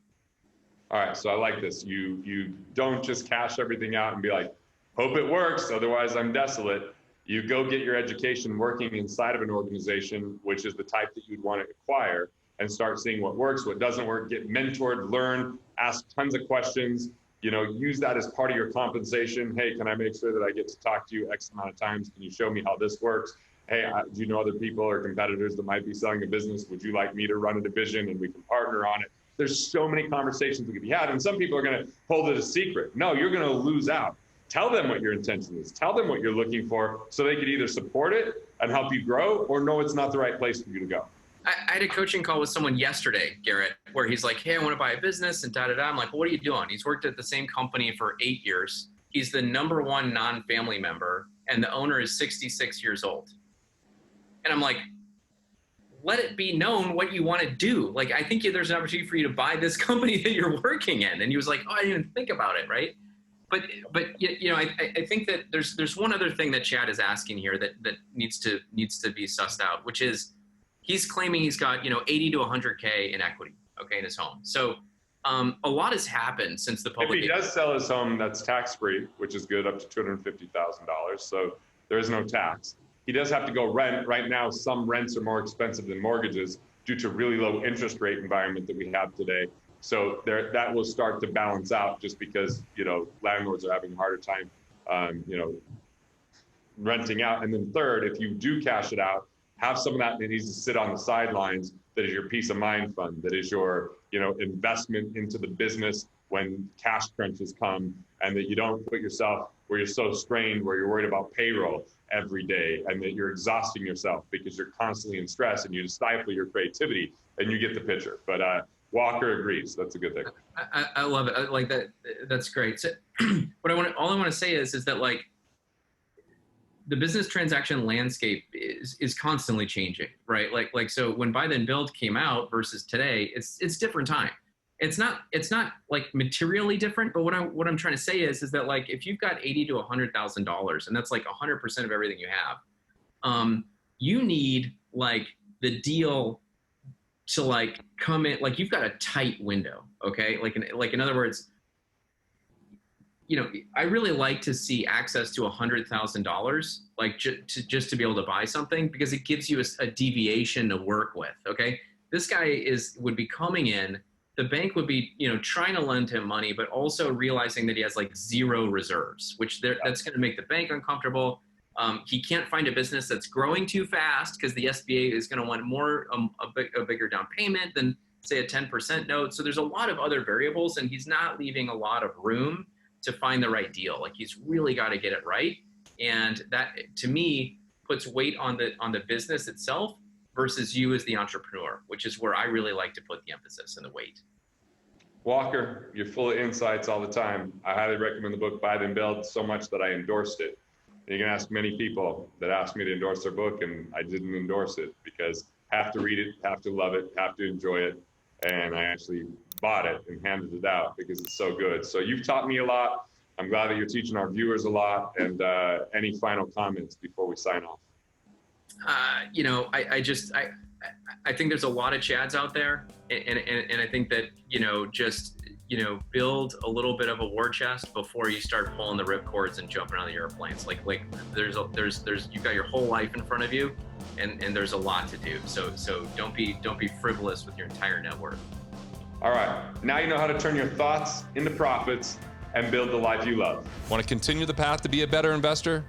All right, so I like this. You don't just cash everything out and be like, hope it works, otherwise I'm desolate. You go get your education working inside of an organization, which is the type that you'd want to acquire, and start seeing what works, what doesn't work, get mentored, learn, ask tons of questions, use that as part of your compensation. Hey, can I make sure that I get to talk to you X amount of times? Can you show me how this works? Hey, do you know other people or competitors that might be selling a business? Would you like me to run a division and we can partner on it? There's so many conversations that can be had, and some people are going to hold it a secret. No, you're going to lose out. Tell them what your intention is. Tell them what you're looking for so they could either support it and help you grow or know it's not the right place for you to go. I had a coaching call with someone yesterday, Garrett, where he's like, hey, I want to buy a business and da-da-da. I'm like, well, what are you doing? He's worked at the same company for 8 years. He's the number one non-family member, and the owner is 66 years old. And I'm like, let it be known what you want to do. Like, I think there's an opportunity for you to buy this company that you're working in. And he was like, oh, I didn't even think about it, right? But I think that there's one other thing that Chad is asking here that needs to be sussed out, which is he's claiming he's got 80 to 100K in equity, okay, in his home. So a lot has happened since the public. If he does sell his home, that's tax free, which is good, up to $250,000. So there is no tax. He does have to go rent. Right now, some rents are more expensive than mortgages due to really low interest rate environment that we have today. So that will start to balance out just because, landlords are having a harder time, renting out. And then third, if you do cash it out, have some of that needs to sit on the sidelines. That is your peace of mind fund. That is your, investment into the business when cash crunches come, and that you don't put yourself where you're so strained, where you're worried about payroll every day, and that you're exhausting yourself because you're constantly in stress and you stifle your creativity, and you get the picture. But Walker agrees. That's a good thing. I love it. I like that. That's great. So all I want to say is that like the business transaction landscape is constantly changing, right? Like so when Buy Then Build came out versus today, it's different time. It's not like materially different, but what I'm trying to say is that like if you've got $80,000 to $100,000 and that's like 100% of everything you have, you need like the deal to like come in, like you've got a tight window, okay? Like in other words, I really like to see access to $100,000, like just to be able to buy something, because it gives you a deviation to work with, okay? This guy would be coming in, the bank would be, trying to lend him money, but also realizing that he has like zero reserves, which that's going to make the bank uncomfortable. He can't find a business that's growing too fast because the SBA is going to want more, a bigger down payment than say a 10% note. So there's a lot of other variables, and he's not leaving a lot of room to find the right deal. Like he's really got to get it right. And that to me puts weight on the business itself versus you as the entrepreneur, which is where I really like to put the emphasis and the weight. Walker, you're full of insights all the time. I highly recommend the book Buy Then Build so much that I endorsed it. And you can ask many people that asked me to endorse their book, and I didn't endorse it because have to read it, have to love it, have to enjoy it. And I actually bought it and handed it out because it's so good. So you've taught me a lot. I'm glad that you're teaching our viewers a lot. And any final comments before we sign off? I think there's a lot of Chads out there, and I think that build a little bit of a war chest before you start pulling the ripcords and jumping on the airplanes. Like there's you've got your whole life in front of you, and there's a lot to do. So don't be frivolous with your entire net worth. All right, now you know how to turn your thoughts into profits and build the life you love. Want to continue the path to be a better investor?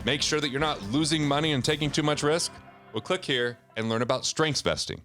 Make sure that you're not losing money and taking too much risk? Well, click here and learn about strengths vesting.